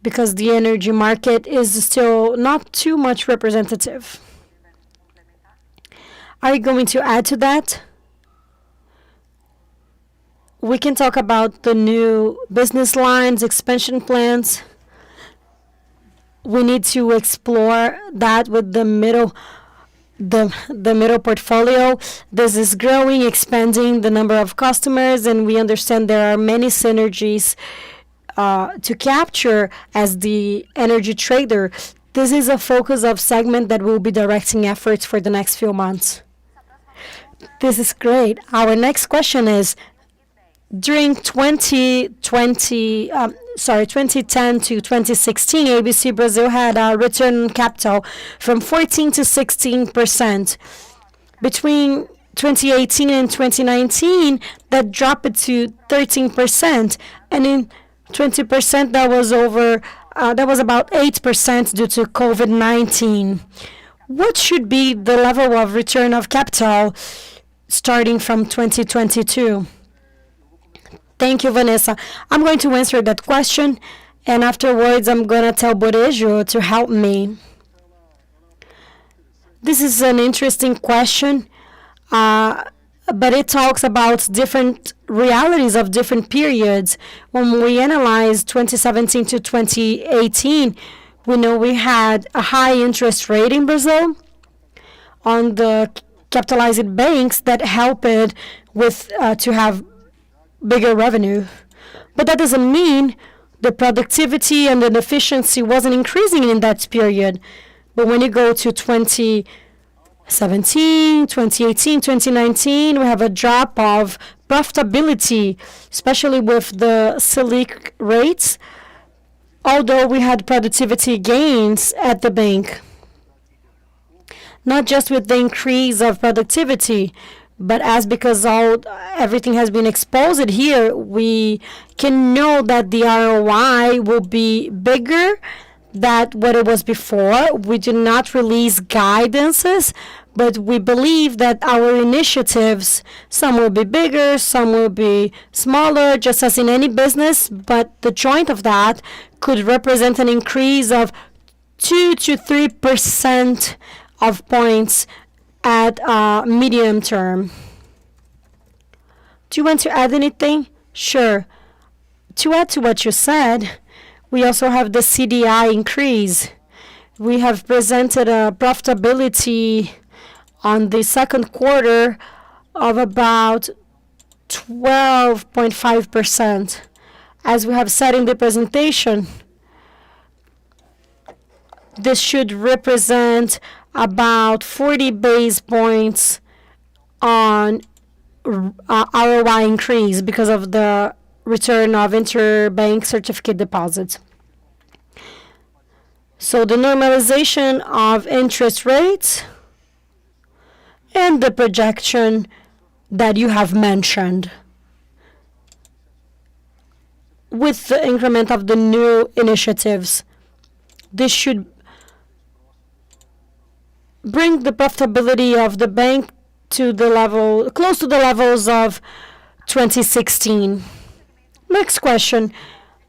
because the energy market is still not too much representative. Are you going to add to that? We can talk about the new business lines, expansion plans. We need to explore that with the middle portfolio. This is growing, expanding the number of customers, and we understand there are many synergies to capture as the energy trader. This is a focus of segment that will be directing efforts for the next few months. This is great. Our next question is, during 2010 to 2016, ABC Brazil had a return on capital from 14 to 16%. Between 2018 and 2019, that dropped to 13%, and in 20% that was about 8% due to COVID-19. What should be the level of return of capital starting from 2022? Thank you, Vanessa. I'm going to answer that question, and afterwards I'm going to tell Borejo to help me. This is an interesting question, but it talks about different realities of different periods. When we analyze 2017 to 2018, we know we had a high interest rate in Brazil on the capitalized banks that helped with to have bigger revenue. But that doesn't mean the productivity and the efficiency wasn't increasing in that period. But when you go to 2020 2017, 2018, 2019, we have a drop of profitability, especially with the Selic rates, although we had productivity gains at the bank. Not just with the increase of productivity, but because everything has been exposed here, we can know that the ROI will be bigger than what it was before. We do not release guidances, but we believe that our initiatives, some will be bigger, some will be smaller, just as in any business, but the joint of that could represent an increase of 2 to 3% of points at medium term. Do you want to add anything? Sure. To add to what you said, we also have the CDI increase. We have presented a profitability on the second quarter of about 12.5%. As we have said in the presentation, this should represent about 40 base points on ROI increase because of the return of interbank certificate deposits. So the normalization of interest rates and the projection that you have mentioned with the increment of the new initiatives, this should bring the profitability of the bank to the level, close to the levels of 2016. Next question.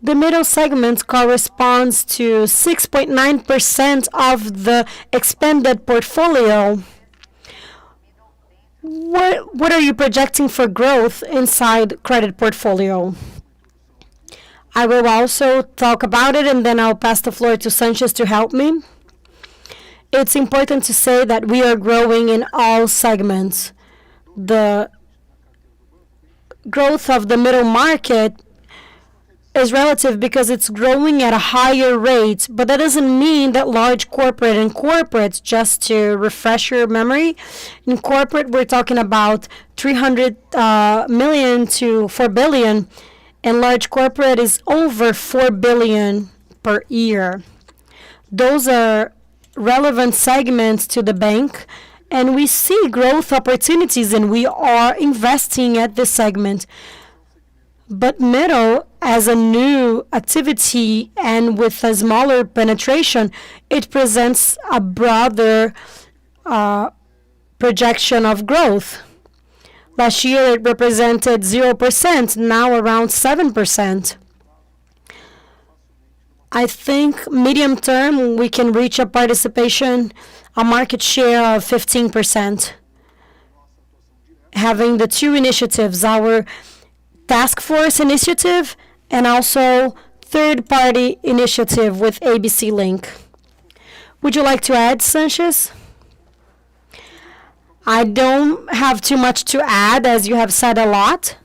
The middle segment corresponds to 6.9% of the expanded portfolio. What are you projecting for growth inside credit portfolio? I will also talk about it, and then I'll pass the floor to Sanchez to help me. It's important to say that we are growing in all segments. The growth of the middle market is relative because it's growing at a higher rate, but that doesn't mean that large corporate and corporates, just to refresh your memory, in corporate we're talking about 300 million to 4 billion, and large corporate is over 4 billion per year. Those are relevant segments to the bank, and we see growth opportunities, and we are investing at this segment. But middle, as a new activity and with a smaller penetration, it presents a broader projection of growth. Last year it represented 0%, now around 7%. I think medium term we can reach a participation, a market share of 15%. Having the two initiatives, our task force initiative and also third-party initiative with ABC Link. Would you like to add, Sanchez? I don't have too much to add, as you have said a lot,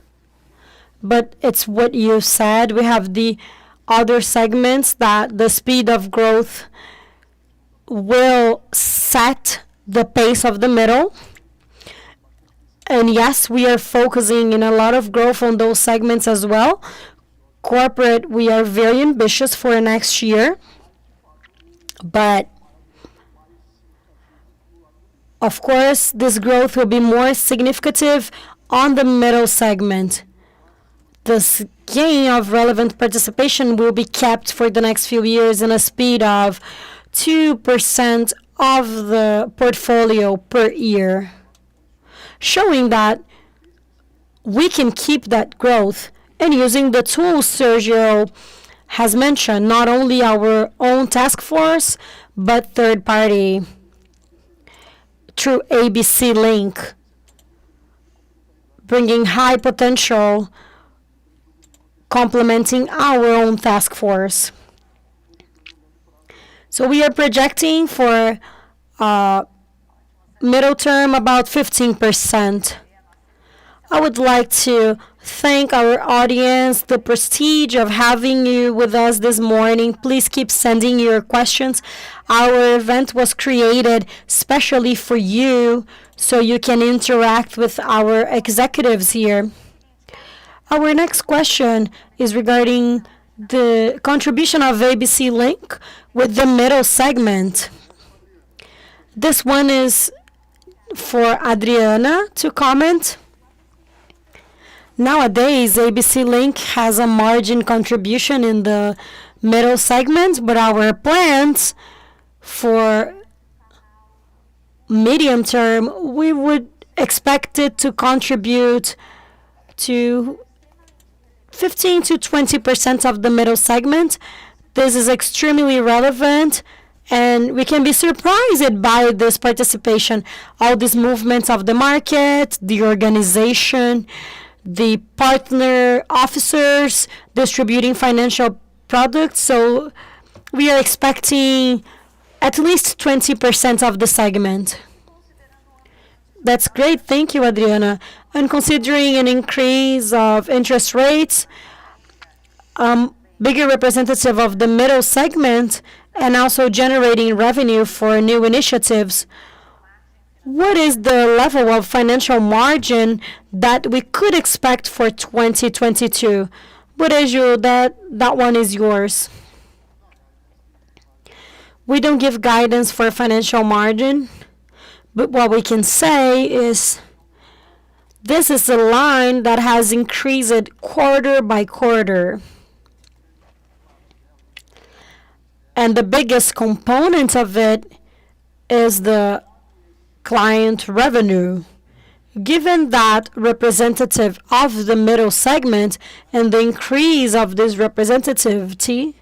but it's what you said. We have the other segments that the speed of growth will set the pace of the middle. And yes, we are focusing in a lot of growth on those segments as well. Corporate, we are very ambitious for next year. But of course, this growth will be more significant on the middle segment. This gain of relevant participation will be kept for the next few years in a speed of 2% of the portfolio per year, showing that we can keep that growth and using the tools Sergio has mentioned, not only our own task force, but third party through ABC Link, bringing high potential, complementing our own task force. So we are projecting for middle term about 15%. I would like to thank our audience, the prestige of having you with us this morning. Please keep sending your questions. Our event was created specially for you so you can interact with our executives here. Our next question is regarding the contribution of ABC Link with the middle segment. This one is for Adriana to comment. Nowadays, ABC Link has a margin contribution in the middle segment, but our plans for medium term, we would expect it to contribute to 15 to 20% of the middle segment. This is extremely relevant, and we can be surprised by this participation, all these movements of the market, the organization, the partner officers distributing financial products. So we are expecting at least 20% of the segment. That's great. Thank you, Adriana. And considering an increase of interest rates, bigger representative of the middle segment, and also generating revenue for new initiatives, what is the level of financial margin that we could expect for 2022? What is that one is yours. We don't give guidance for financial margin, but what we can say is this is a line that has increased quarter by quarter. And the biggest component of it is the client revenue. Given that representative of the middle segment and the increase of this representativity,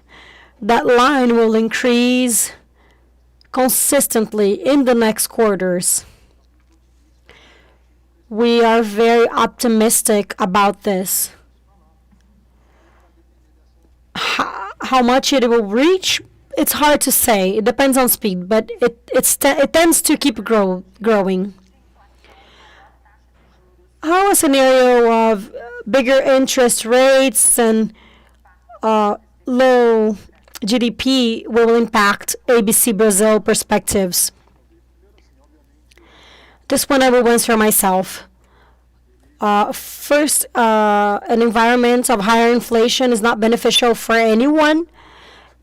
that line will increase consistently in the next quarters. We are very optimistic about this. How much it will reach, it's hard to say. It depends on speed, but it tends to keep growing. How a scenario of bigger interest rates and low GDP will impact ABC Brazil perspectives? This one I will answer myself. First, an environment of higher inflation is not beneficial for anyone,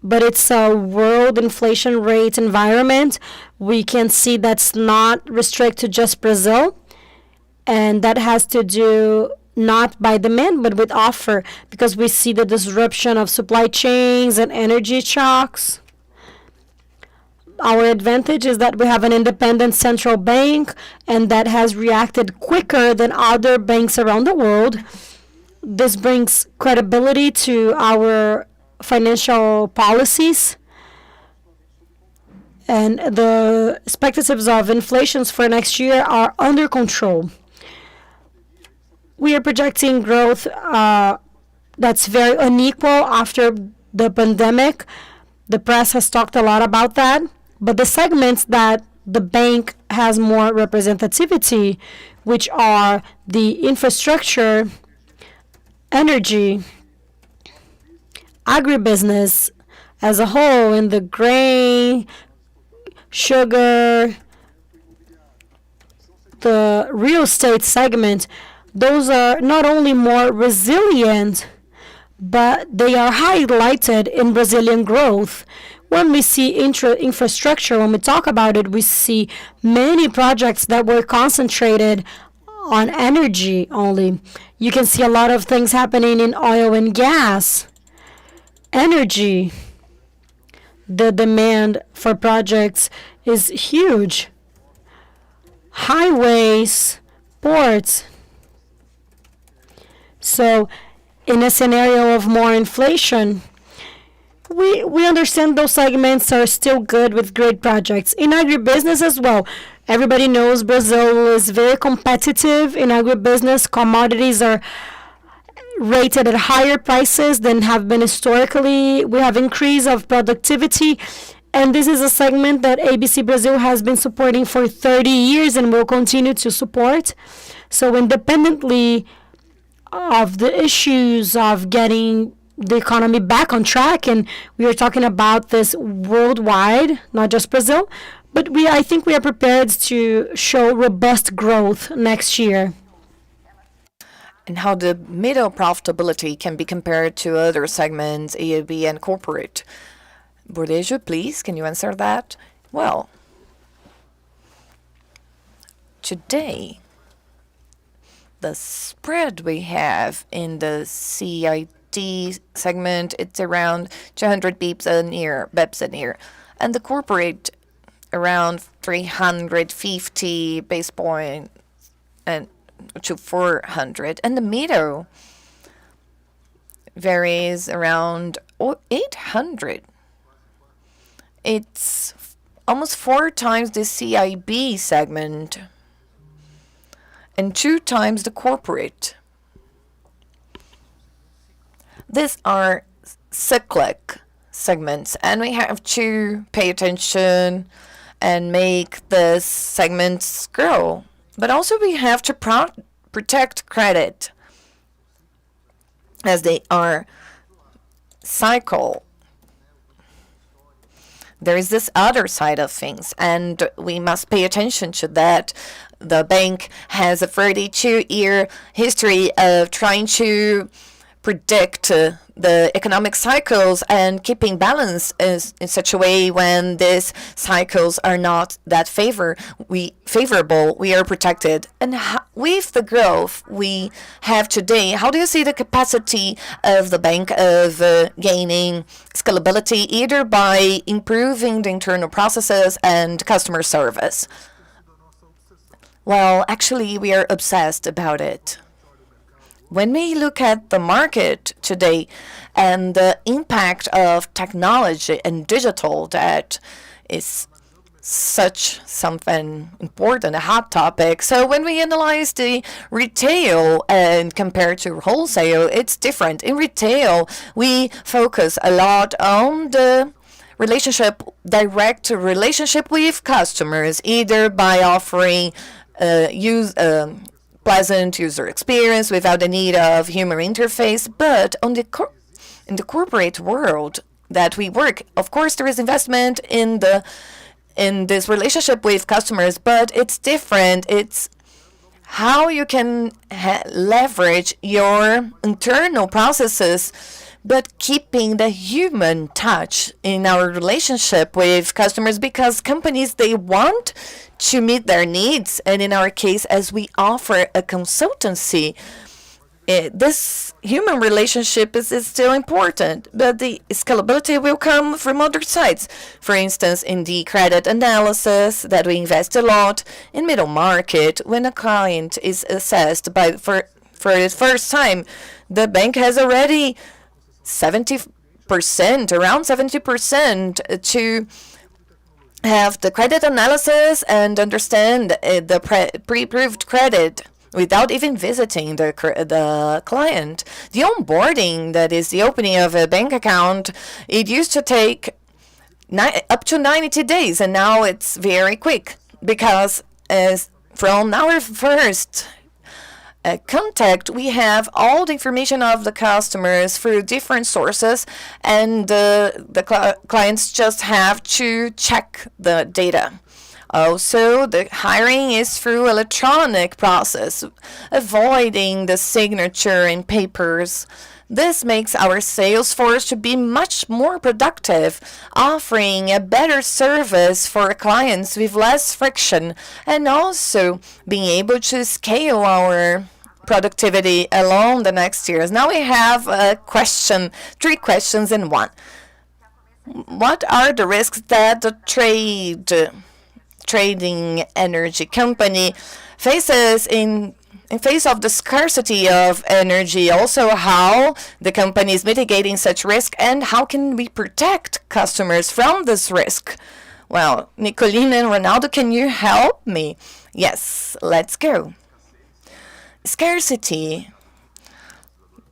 but it's a world inflation rate environment. We can see that's not restricted to just Brazil, and that has to do not by demand, but with offer, because we see the disruption of supply chains and energy shocks. Our advantage is that we have an independent central bank, and that has reacted quicker than other banks around the world. This brings credibility to our financial policies, and the expectations of inflations for next year are under control. We are projecting growth that's very unequal after the pandemic. The press has talked a lot about that, but the segments that the bank has more representativity, which are the infrastructure, energy, agribusiness as a whole, in the grain, sugar, the real estate segment, those are not only more resilient, but they are highlighted in Brazilian growth. When we see infrastructure, when we talk about it, we see many projects that were concentrated on energy only. You can see a lot of things happening in oil and gas. Energy, the demand for projects is huge. Highways, ports. So in a scenario of more inflation, we understand those segments are still good with great projects. In agribusiness as well, everybody knows Brazil is very competitive in agribusiness. Commodities are rated at higher prices than have been historically. We have increase of productivity, And this is a segment that ABC Brazil has been supporting for 30 years and will continue to support. So, independently of the issues of getting the economy back on track, and we are talking about this worldwide, not just Brazil, but I think we are prepared to show robust growth next year.
And how the middle profitability can be compared to other segments, AAB and corporate. Bordejo, please, can you answer that? Well, today, the spread we have in the CIT segment, it's around 200 BPS a year. And the corporate, around 350 base point and to 400. And the middle varies around 800. It's almost 4 times the CIB segment and 2 times the corporate. These are cyclic segments, and we have to pay attention and make the segments grow. But also we have to protect credit as they are cycle. There is this other side of things, and we must pay attention to that. The bank has a 32-year history of trying to predict the economic cycles and keeping balance in such a way when these cycles are not that favorable, we are protected. And with the growth we have today, how do you see the capacity of the bank of gaining scalability, either by improving the internal processes and customer service? Well, actually, we are obsessed about it. When we look at the market today and the impact of technology and digital, that is such something important, a hot topic. So when we analyze the retail and compare to wholesale, it's different. In retail, we focus a lot on the direct relationship with customers, either by offering pleasant user experience without the need of human interface. But in the corporate world that we work, of course, there is investment in this relationship with customers, but it's different. It's how you can leverage your internal processes, but keeping the human touch in our relationship with customers, because companies, they want to meet their needs. And in our case, as we offer a consultancy, this human relationship is still important, but the scalability will come from other sides. For instance, in the credit analysis that we invest a lot in middle market, when a client is assessed for the first time, the bank has already 70%, around 70% to have the credit analysis and understand the pre-approved credit without even visiting the client. The onboarding, that is the opening of a bank account, it used to take up to 90 days, and now it's very quick, because from our first contact, we have all the information of the customers through different sources, and the clients just have to check the data. Also, the hiring is through electronic process, avoiding the signature in papers. This makes our sales force to be much more productive, offering a better service for clients with less friction, and also being able to scale our productivity along the next years. Now we have three questions in one. What are the risks that the trading energy company faces in face of the scarcity of energy? Also, how the company is mitigating such risk, and how can we protect customers from this risk? Well, Nicolina and Ronaldo, can you help me? Yes, let's go. Scarcity,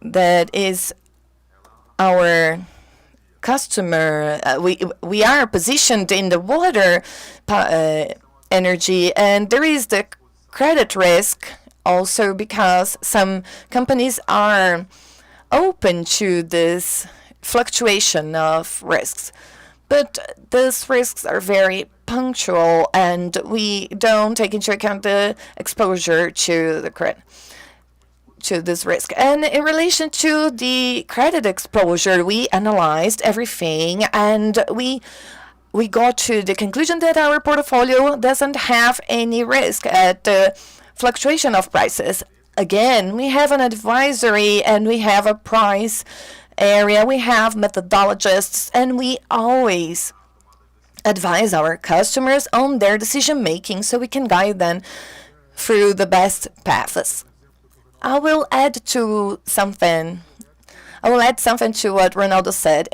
that is our customer. We are positioned in the water energy, and there is the credit risk also because some companies are open to this fluctuation of risks. But these risks are very punctual, and we don't take into account the exposure to the credit, to this risk. And in relation to the credit exposure, we analyzed everything, and we got to the conclusion that our portfolio doesn't have any risk at the fluctuation of prices. Again, we have an advisory and we have a price area, we have methodologists, and we always advise our customers on their decision making so we can guide them through the best paths. I will add something to what Ronaldo said.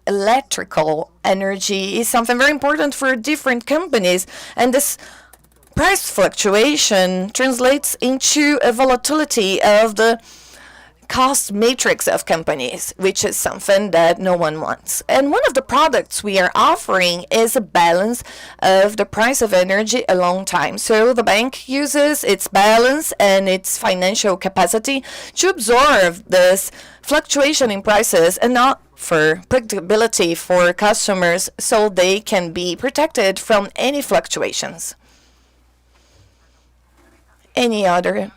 Electrical energy is something very important for different companies, and this price fluctuation translates into a volatility of the cost matrix of companies, which is something that no one wants. And one of the products we are offering is a balance of the price of energy a long time. So the bank uses its balance and its financial capacity to absorb this fluctuation in prices and not for predictability for customers so they can be protected from any fluctuations. Any other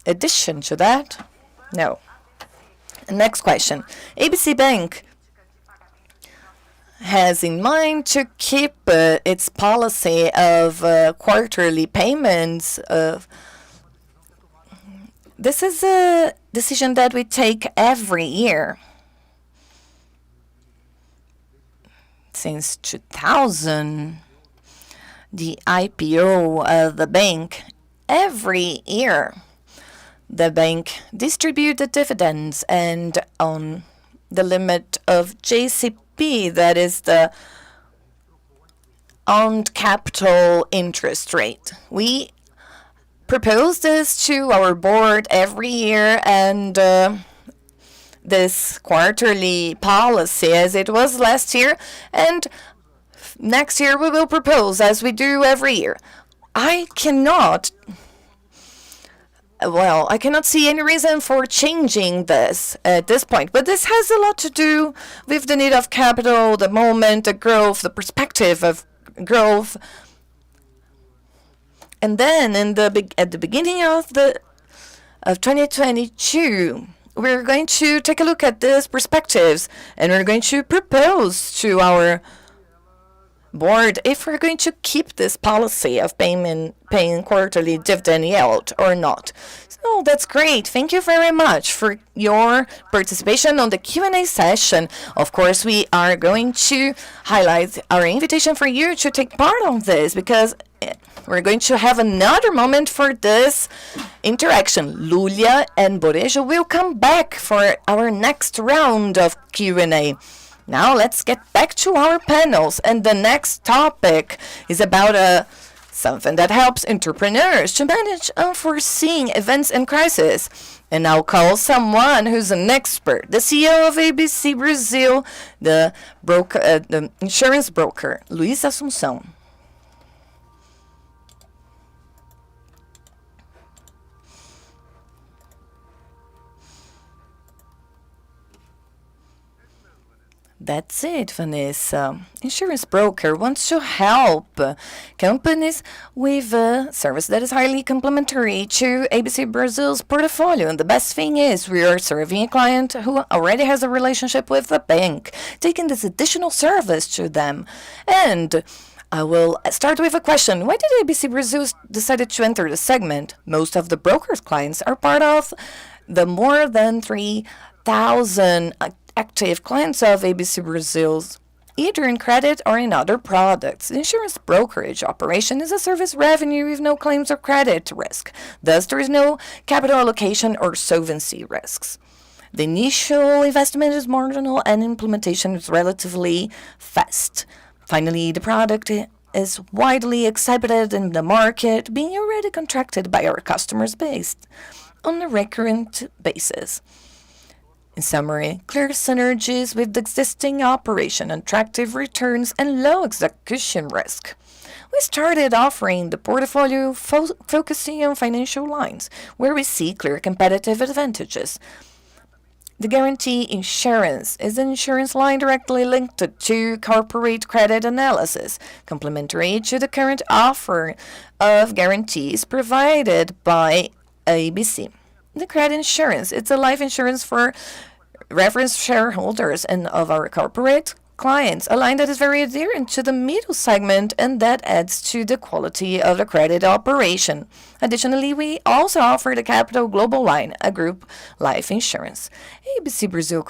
addition to that? No. Next question. ABC Bank has in mind to keep its policy of quarterly payments. This is a decision that we take every year. Since 2000, the IPO of the bank, every year, the bank distributes the dividends, and on the limit of JCP, that is the owned capital interest rate. We propose this to our board every year, and this quarterly policy as it was last year, and next year we will propose as we do every year. I cannot see any reason for changing this at this point, but this has a lot to do with the need of capital, the moment, the growth, the perspective of growth. And then at the beginning of 2022, we're going to take a look at these perspectives, and we're going to propose to our board if we're going to keep this policy of paying quarterly dividend yield or not. So that's great. Thank you very much for your participation on the Q&A session. Of course, we are going to highlight our invitation for you to take part of this because we're going to have another moment for this interaction. Lulia and Borejo will come back for our next round of Q&A. Now let's get back to our panels, and the next topic is about something that helps entrepreneurs to manage unforeseen events and crises. And I'll call someone who's an expert, the CEO of ABC Brazil, the insurance broker, Luiz Assunção. That's it, Vanessa. Insurance broker wants to help companies with a service that is highly complementary to ABC Brazil's portfolio. And the best thing is we are serving a client who already has a relationship with the bank, taking this additional service to them. And I will start with a question. Why did ABC Brazil decided to enter the segment? Most of the broker's clients are part of the more than 3,000 active clients of ABC Brazil's, either in credit or in other products. The insurance brokerage operation is a service revenue with no claims or credit risk. Thus, there is no capital allocation or solvency risks. The initial investment is marginal and implementation is relatively fast. Finally, the product is widely accepted in the market, being already contracted by our customers based on a recurrent basis. In summary, clear synergies with the existing operation, attractive returns, and low execution risk. We started offering the portfolio focusing on financial lines, where we see clear competitive advantages. The guarantee insurance is an insurance line directly linked to corporate credit analysis, complementary to the current offer of guarantees provided by ABC. The credit insurance, it's a life insurance for reference shareholders and of our corporate clients, a line that is very adherent to the middle segment and that adds to the quality of the credit operation. Additionally, we also offer the Capital Global line, a group life insurance. ABC Brasil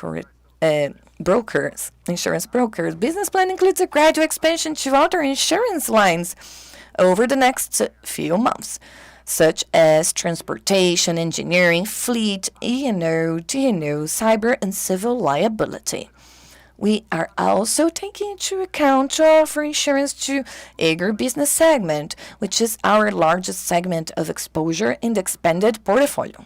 brokers, insurance brokers, business plan includes a gradual expansion to other insurance lines over the next few months, such as transportation, engineering, fleet, E&O, D&O, cyber, and civil liability. We are also taking into account to offer insurance to agribusiness segment, which is our largest segment of exposure in the expanded portfolio.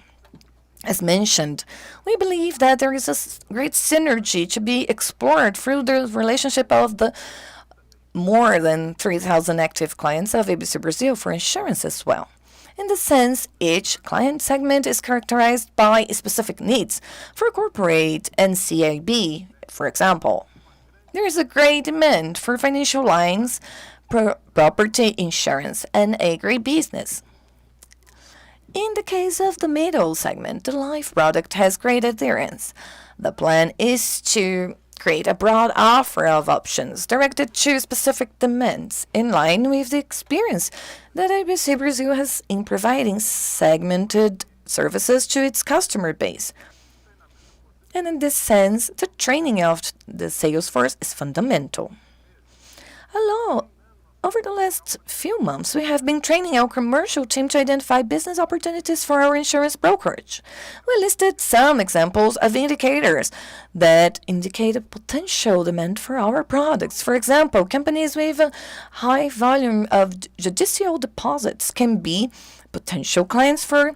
As mentioned, we believe that there is a great synergy to be explored through the relationship of the more than 3,000 active clients of ABC Brasil for insurance as well. In this sense, each client segment is characterized by specific needs. For corporate and CIB, for example, there is a great demand for financial lines, property insurance, and agribusiness. In the case of the middle segment, the life product has great adherence. The plan is to create a broad offer of options directed to specific demands in line with the experience that ABC Brasil has in providing segmented services to its customer base. And in this sense, the training of the sales force is fundamental. Over the last few months, we have been training our commercial team to identify business opportunities for our insurance brokerage. We listed some examples of indicators that indicate a potential demand for our products. For example, companies with a high volume of judicial deposits can be potential clients for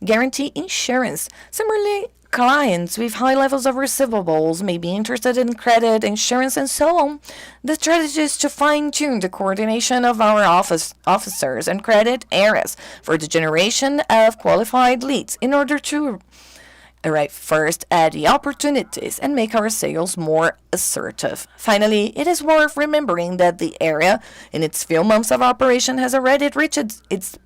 guarantee insurance. Similarly, clients with high levels of receivables may be interested in credit, insurance, and so on. The strategy is to fine-tune the coordination of our officers and credit areas for the generation of qualified leads in order to arrive first at the opportunities and make our sales more assertive. Finally, it is worth remembering that the area, in its few months of operation, has already reached its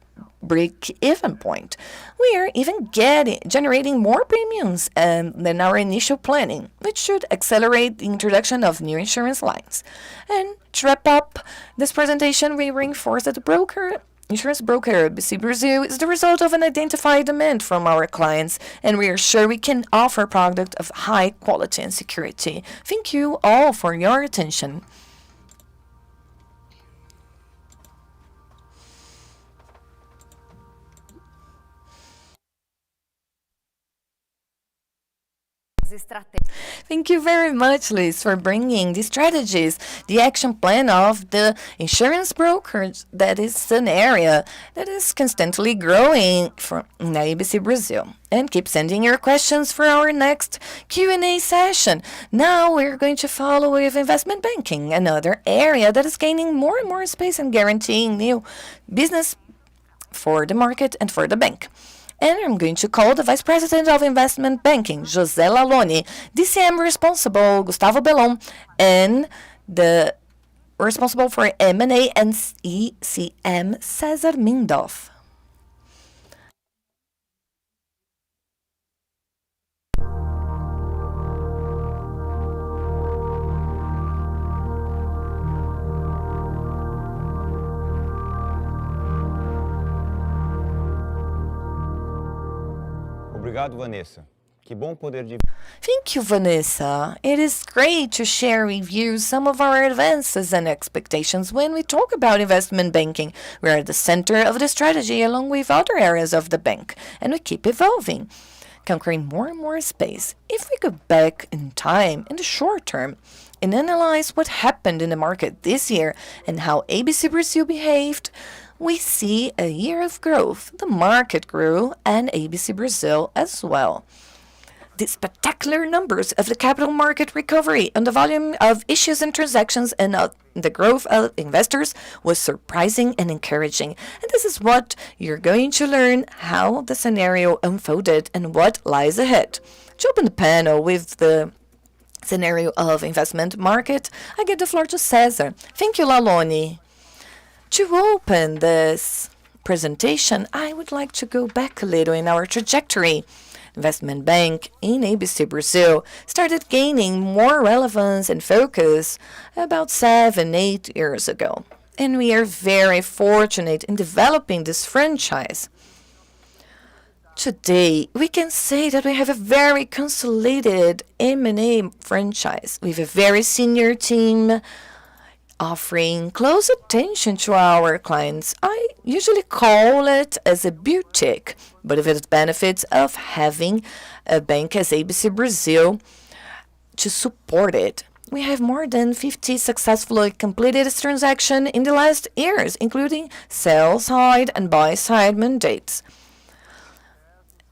break-even point. We are even generating more premiums than our initial planning, which should accelerate the introduction of new insurance lines. And to wrap up this presentation, we reinforce that the insurance broker ABC Brasil is the result of an identified demand from our clients, and we are sure we can offer a product of high quality and security. Thank you all for your attention. Thank you very much, Liz, for bringing the strategies, the action plan of the insurance brokers. That is an area that is constantly growing in ABC Brazil. And keep sending your questions for our next Q&A session. Now we're going to follow with investment banking, another area that is gaining more and more space and guaranteeing new business for the market and for the bank. And I'm going to call the Vice President of Investment Banking, José Laloni, DCM responsible, Gustavo Belon, and the responsible for M&A and ECM, Cesar Mindoff.
Obrigado, Vanessa. Que bom poder
Thank you, Vanessa. It is great to share with you some of our advances and expectations when we talk about investment banking. We are at the center of the strategy along with other areas of the bank, and we keep evolving, conquering more and more space. If we go back in time, in the short term, and analyze what happened in the market this year and how ABC Brasil behaved, we see a year of growth. The market grew and ABC Brasil as well. the spectacular numbers of the capital market recovery and the volume of issues and transactions and the growth of investors was surprising and encouraging. And this is what you're going to learn, how the scenario unfolded and what lies ahead. To open the panel with the scenario of investment market, I give the floor to Cesar. Thank you, Laloni. To open this presentation, I would like to go back a little in our trajectory. Investment bank in ABC Brazil started gaining more relevance and focus about 7-8 years ago. And we are very fortunate in developing this franchise. Today, we can say that we have a very consolidated M&A franchise with a very senior team offering close attention to our clients. I usually call it as a boutique, but with the benefits of having a bank as ABC Brazil to support it. We have more than 50 successfully completed transactions in the last years, including sell-side and buy-side mandates.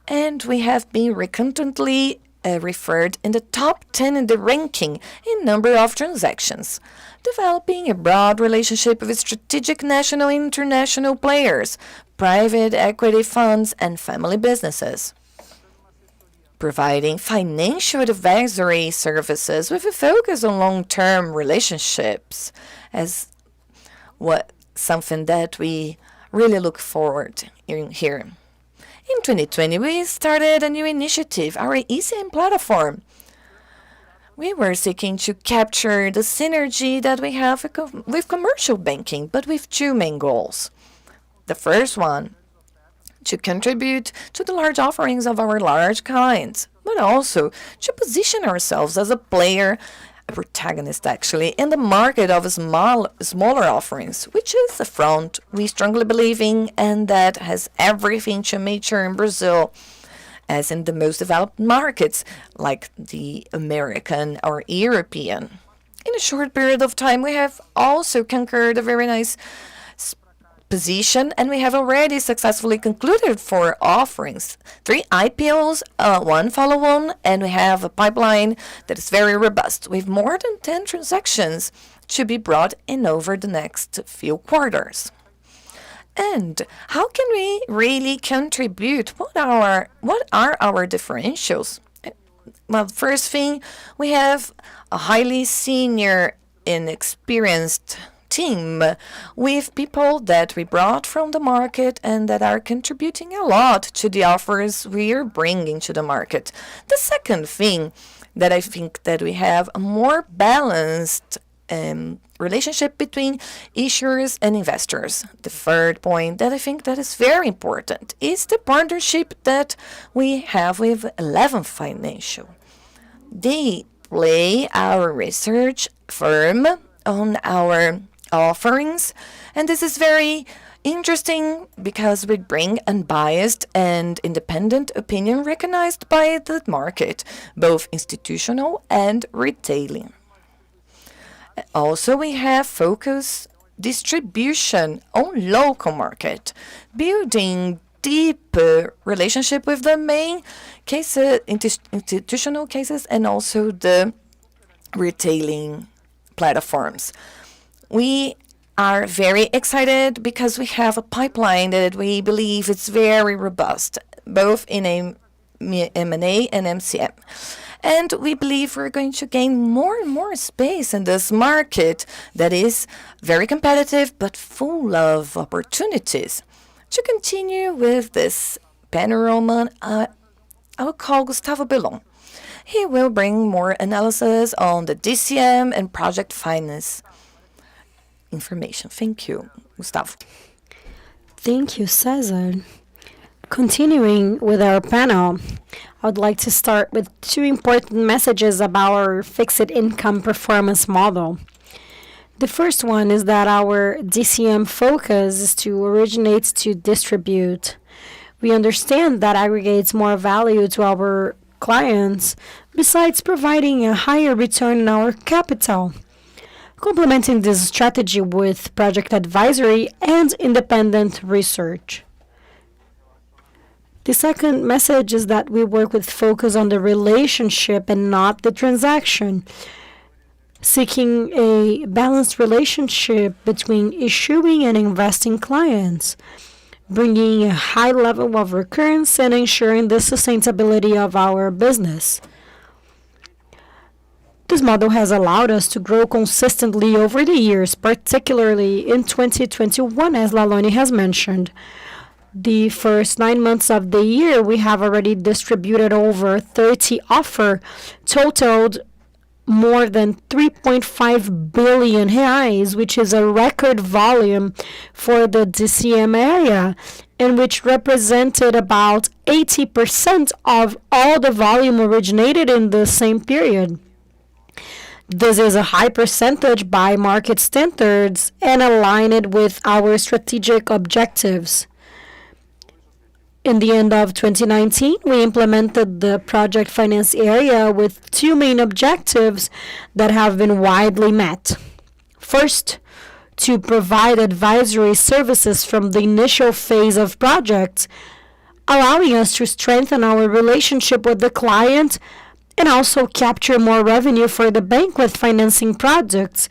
And we have been recurrently referred in the top 10 in the ranking in number of transactions, developing a broad relationship with strategic national and international players, private equity funds, and family businesses, providing financial advisory services with a focus on long-term relationships as something that we really look forward in here. In 2020, we started a new initiative, our Ecm Platform. We were seeking to capture the synergy that we have with commercial banking, but with two main goals. The first one, to contribute to the large offerings of our large clients, but also to position ourselves as a player, a protagonist actually, in the market of smaller offerings, which is a front we strongly believe in and that has everything to mature in Brazil, as in the most developed markets like the American or European. In a short period of time, we have also conquered a very nice position, and we have already successfully concluded 4 offerings, 3 IPOs, 1 follow-on, and we have a pipeline that is very robust with more than 10 transactions to be brought in over the next few quarters. And how can we really contribute? What are our differentials? Well, first thing, we have a highly senior and experienced team with people that we brought from the market and that are contributing a lot to the offers we are bringing to the market. The second thing that I think that we have a more balanced relationship between issuers and investors. The third point that I think that is very important is the partnership that we have with 11 Financial. They play our research firm on our offerings, and this is very interesting because we bring unbiased and independent opinion recognized by the market, both institutional and retailing. Also, we have focus distribution on local market, building deep relationship with the main cases, institutional cases, and also the retailing platforms. We are very excited because we have a pipeline that we believe is very robust, both in M&A and MCM. And we believe we're going to gain more and more space in this market that is very competitive but full of opportunities. To continue with this panorama, I will call Gustavo Belon. He will bring more analysis on the DCM and project finance information. Thank you, Gustavo.
Thank you, Cesar. Continuing with our panel, I would like to start with 2 important messages about our fixed income performance model. The first one is that our DCM focus is to originate to distribute. We understand that aggregates more value to our clients besides providing a higher return on our capital. Complementing this strategy with project advisory and independent research. The second message is that we work with focus on the relationship and not the transaction, seeking a balanced relationship between issuing and investing clients, bringing a high level of recurrence and ensuring the sustainability of our business. This model has allowed us to grow consistently over the years, particularly in 2021, as Laloni has mentioned. The first 9 months of the year, we have already distributed over 30 offer, totaled more than 3.5 billion reais, which is a record volume for the DCM area, and which represented about 80% of all the volume originated in the same period. This is a high percentage by market standards and aligned with our strategic objectives. In the end of 2019, we implemented the project finance area with two main objectives that have been widely met. First, to provide advisory services from the initial phase of projects, allowing us to strengthen our relationship with the client and also capture more revenue for the bank with financing products,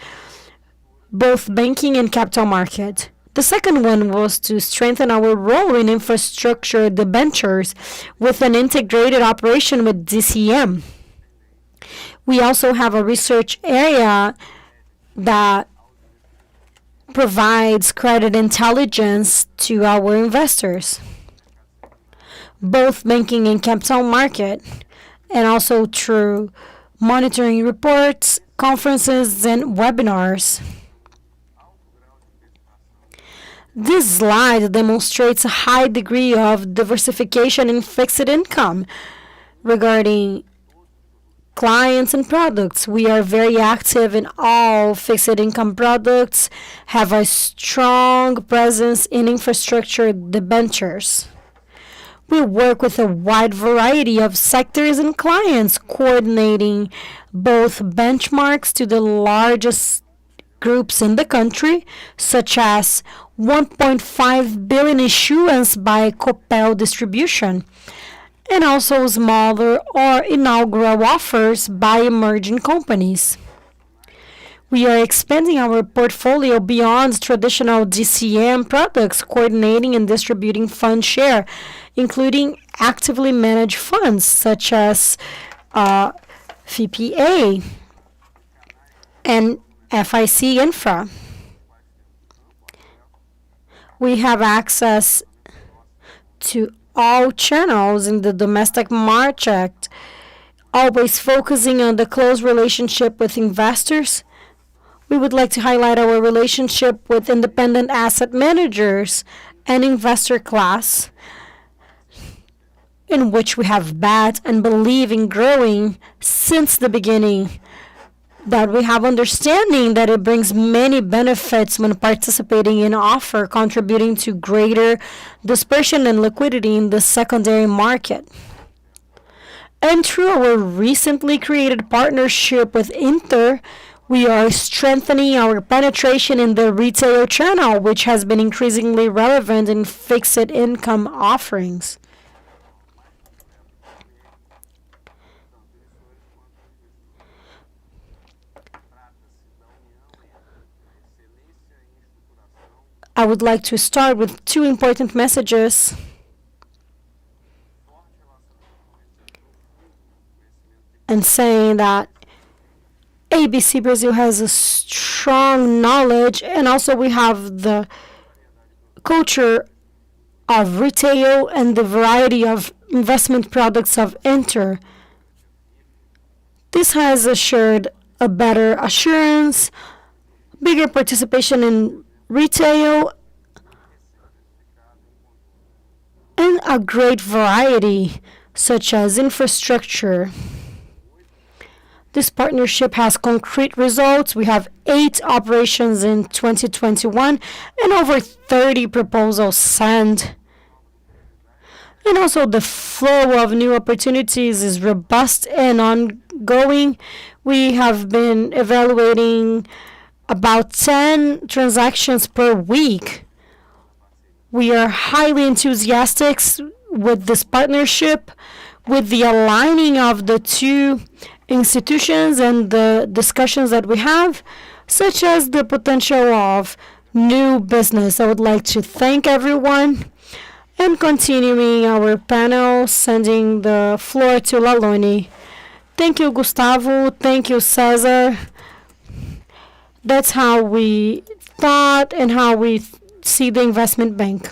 both banking and capital market. The second one was to strengthen our role in infrastructure debentures with an integrated operation with DCM. We also have a research area that provides credit intelligence to our investors, both banking and capital market, and also through monitoring reports, conferences, and webinars. This slide demonstrates a high degree of diversification in fixed income. Regarding clients and products, we are very active in all fixed income products, have a strong presence in infrastructure debentures. We work with a wide variety of sectors and clients, coordinating both benchmarks to the largest groups in the country, such as 1.5 billion issuance by Copel Distribution, and also smaller or inaugural offers by emerging companies. We are expanding our portfolio beyond traditional DCM products, coordinating and distributing fund share, including actively managed funds such as FIPA and FIC Infra. We have access to all channels in the domestic market, always focusing on the close relationship with investors. We would like to highlight our relationship with independent asset managers and investor class, in which we have bet and believe in growing since the beginning, that we have understanding that it brings many benefits when participating in offer, contributing to greater dispersion and liquidity in the secondary market. And through our recently created partnership with Inter, we are strengthening our penetration in the retail channel, which has been increasingly relevant in fixed income offerings. I would like to start with two important messages. And saying that ABC Brazil has a strong knowledge, and also we have the culture of retail and the variety of investment products of Enter. This has assured a better assurance, bigger participation in retail, and a great variety, such as infrastructure. This partnership has concrete results. We have 8 operations in 2021 and over 30 proposals sent. And also the flow of new opportunities is robust and ongoing. We have been evaluating about 10 transactions per week. We are highly enthusiastic with this partnership, with the aligning of the two institutions and the discussions that we have, such as the potential of new business. I would like to thank everyone and continuing our panel, sending the floor to Laloni. Thank you, Gustavo. Thank you, Cesar. That's how we thought and how we see the investment bank.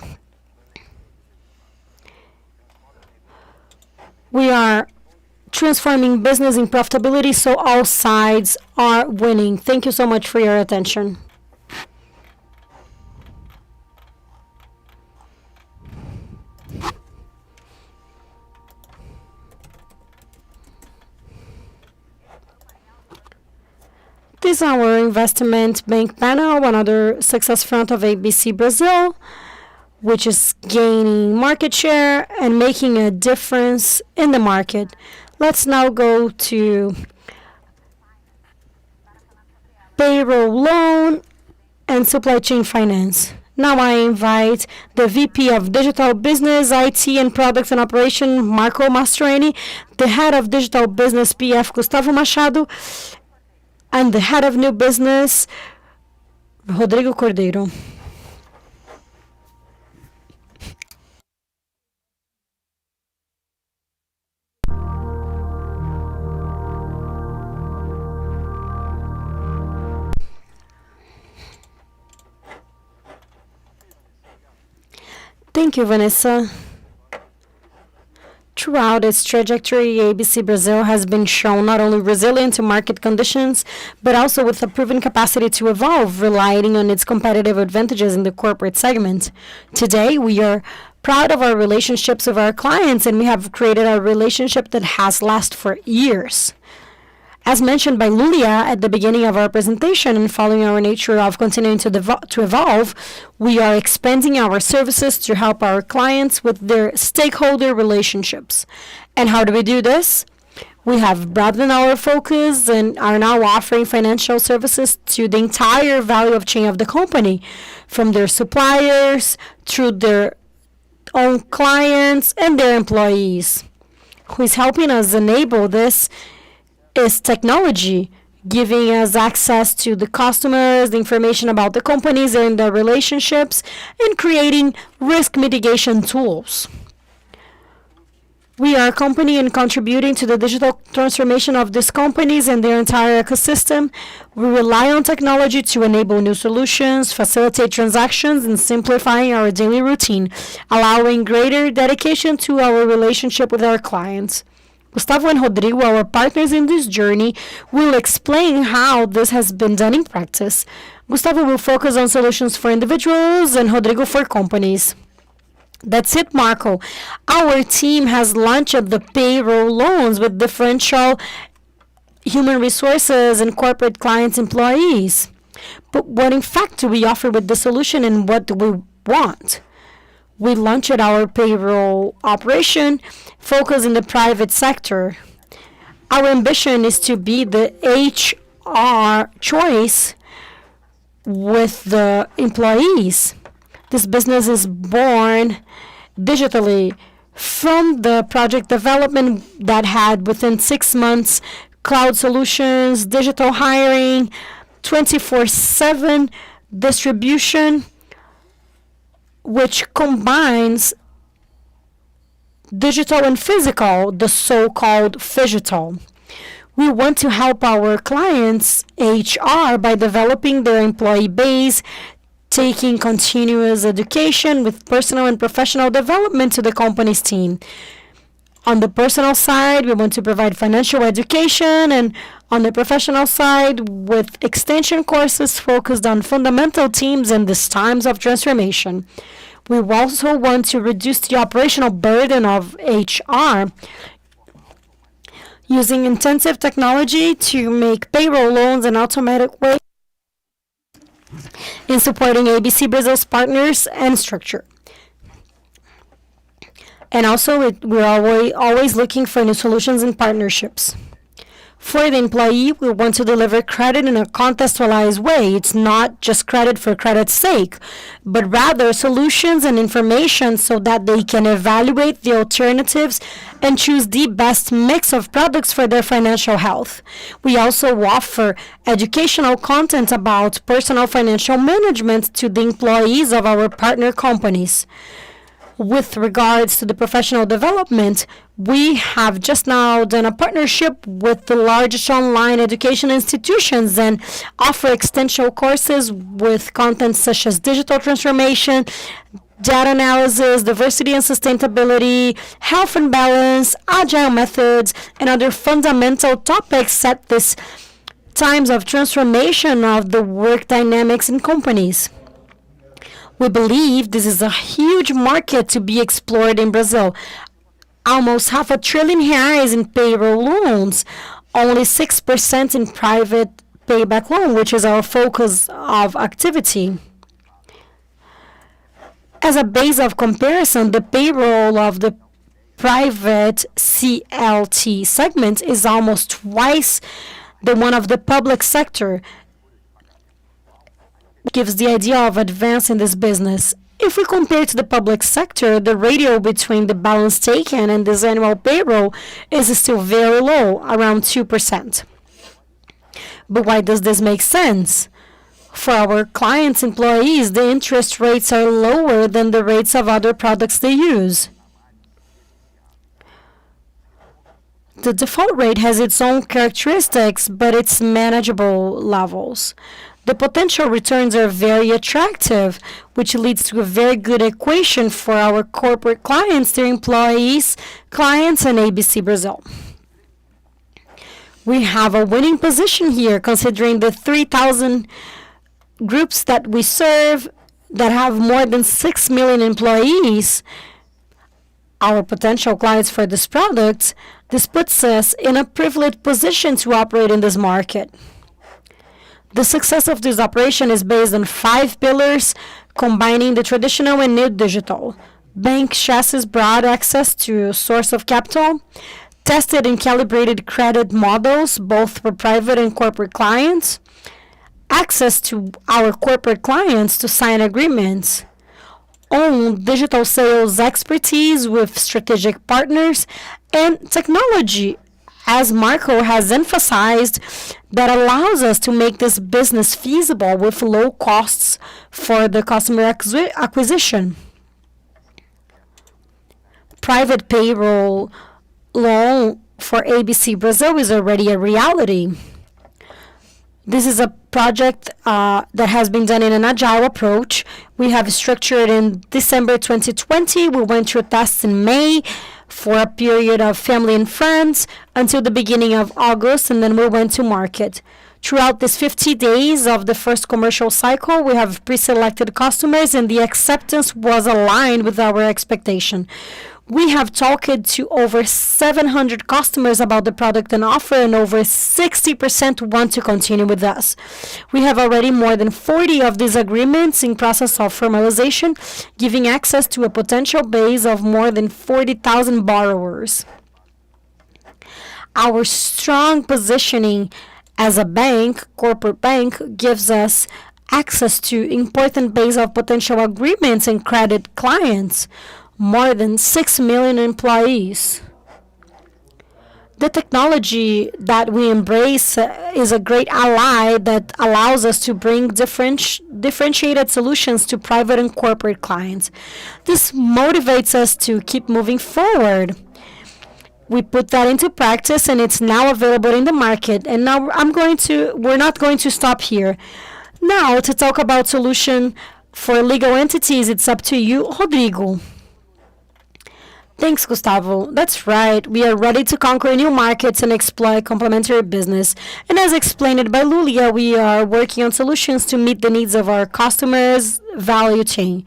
We are transforming business in profitability so all sides are winning. Thank you so much for your attention. This is our investment bank panel, another success front of ABC Brazil, which is gaining market share and making a difference in the market. Let's now go to payroll loan and supply chain finance. Now I invite the VP of Digital Business, IT and Products and Operation, Marco Mastroeni, the Head of Digital Business, PF, Gustavo Machado, and the Head of New Business, Rodrigo Cordeiro. Thank you, Vanessa. Throughout its trajectory, ABC Brazil has been shown not only resilient to market conditions, but also with a proven capacity to evolve, relying on its competitive advantages in the corporate segment. Today, we are proud of our relationships with our clients, and we have created a relationship that has lasted for years. As mentioned by Lulia at the beginning of our presentation, and following our nature of continuing to evolve, we are expanding our services to help our clients with their stakeholder relationships. And how do we do this? We have broadened our focus and are now offering financial services to the entire value chain of the company, from their suppliers through their own clients and their employees. Who is helping us enable this is technology, giving us access to the customers, the information about the companies and their relationships, and creating risk mitigation tools. We are a company and contributing to the digital transformation of these companies and their entire ecosystem. We rely on technology to enable new solutions, facilitate transactions, and simplifying our daily routine, allowing greater dedication to our relationship with our clients. Gustavo and Rodrigo, our partners in this journey, will explain how this has been done in practice. Gustavo will focus on solutions for individuals and Rodrigo for companies. That's it, Marco. Our team has launched the payroll loans with differential human resources and corporate clients employees. But what in fact do we offer with the solution and what do we want? We launched our payroll operation focused in the private sector. Our ambition is to be the HR choice with the employees. This business is born digitally from the project development that had within 6 months cloud solutions, digital hiring, 24/7 distribution, which combines digital and physical, the so-called phygital. We want to help our clients' HR by developing their employee base, taking continuous education with personal and professional development to the company's team. On the personal side, we want to provide financial education, and on the professional side, with extension courses focused on fundamental themes in these times of transformation. We also want to reduce the operational burden of HR using intensive technology to make payroll loans an automatic way in supporting ABC Brazil's partners and structure. And also, we're always looking for new solutions and partnerships. For the employee, we want to deliver credit in a contextualized way. It's not just credit for credit's sake, but rather solutions and information so that they can evaluate the alternatives and choose the best mix of products for their financial health. We also offer educational content about personal financial management to the employees of our partner companies. With regards to the professional development, we have just now done a partnership with the largest online education institutions and offer extension courses with content such as digital transformation, data analysis, diversity and sustainability, health and balance, agile methods, and other fundamental topics at this times of transformation of the work dynamics in companies. We believe this is a huge market to be explored in Brazil. Almost R$500 billion in payroll loans, only 6% in private payback loan, which is our focus of activity. As a base of comparison, the payroll of the private CLT segment is almost twice the one of the public sector. Gives the idea of advance in this business. If we compare to the public sector, the ratio between the balance taken and this annual payroll is still very low, around 2%. But why does this make sense? For our clients' employees, the interest rates are lower than the rates of other products they use. The default rate has its own characteristics, but it's manageable levels. The potential returns are very attractive, which leads to a very good equation for our corporate clients, their employees, clients, and ABC Brazil. We have a winning position here, considering the 3,000 groups that we serve that have more than 6 million employees, our potential clients for this product. This puts us in a privileged position to operate in this market. The success of this operation is based on 5 pillars, combining the traditional and new digital. Bank chassis broad access to source of capital, tested and calibrated credit models, both for private and corporate clients, access to our corporate clients to sign agreements, own digital sales expertise with strategic partners, and technology, as Marco has emphasized, that allows us to make this business feasible with low costs for the customer acquisition. Private payroll loan for ABC Brazil is already a reality. This is a project that has been done in an agile approach. We have structured in December 2020. We went through tests in May for a period of family and friends until the beginning of August, and then we went to market. Throughout these 50 days of the first commercial cycle, we have pre-selected customers, and the acceptance was aligned with our expectation. We have talked to over 700 customers about the product and offer, and over 60% want to continue with us. We have already more than 40 of these agreements in process of formalization, giving access to a potential base of more than 40,000 borrowers. Our strong positioning as a bank, corporate bank, gives us access to important base of potential agreements and credit clients. More than 6 million employees. The technology that we embrace is a great ally that allows us to bring differentiated solutions to private and corporate clients. This motivates us to keep moving forward. We put that into practice, and it's now available in the market. And now we're not going to stop here. Now, to talk about solution for legal entities, it's up to you, Rodrigo. Thanks, Gustavo. That's right. We are ready to conquer new markets and exploit complementary business. And as explained by Lulia, we are working on solutions to meet the needs of our customers' value chain.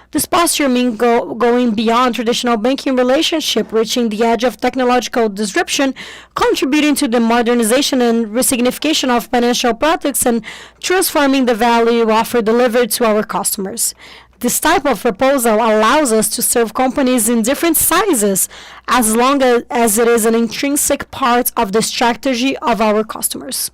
This posture means going beyond traditional banking relationship, reaching the edge of technological disruption, contributing to the modernization and resignification of financial products, and transforming the value offer delivered to our customers. This type of proposal allows us to serve companies in different sizes as long as it is an intrinsic part of the strategy of our customers.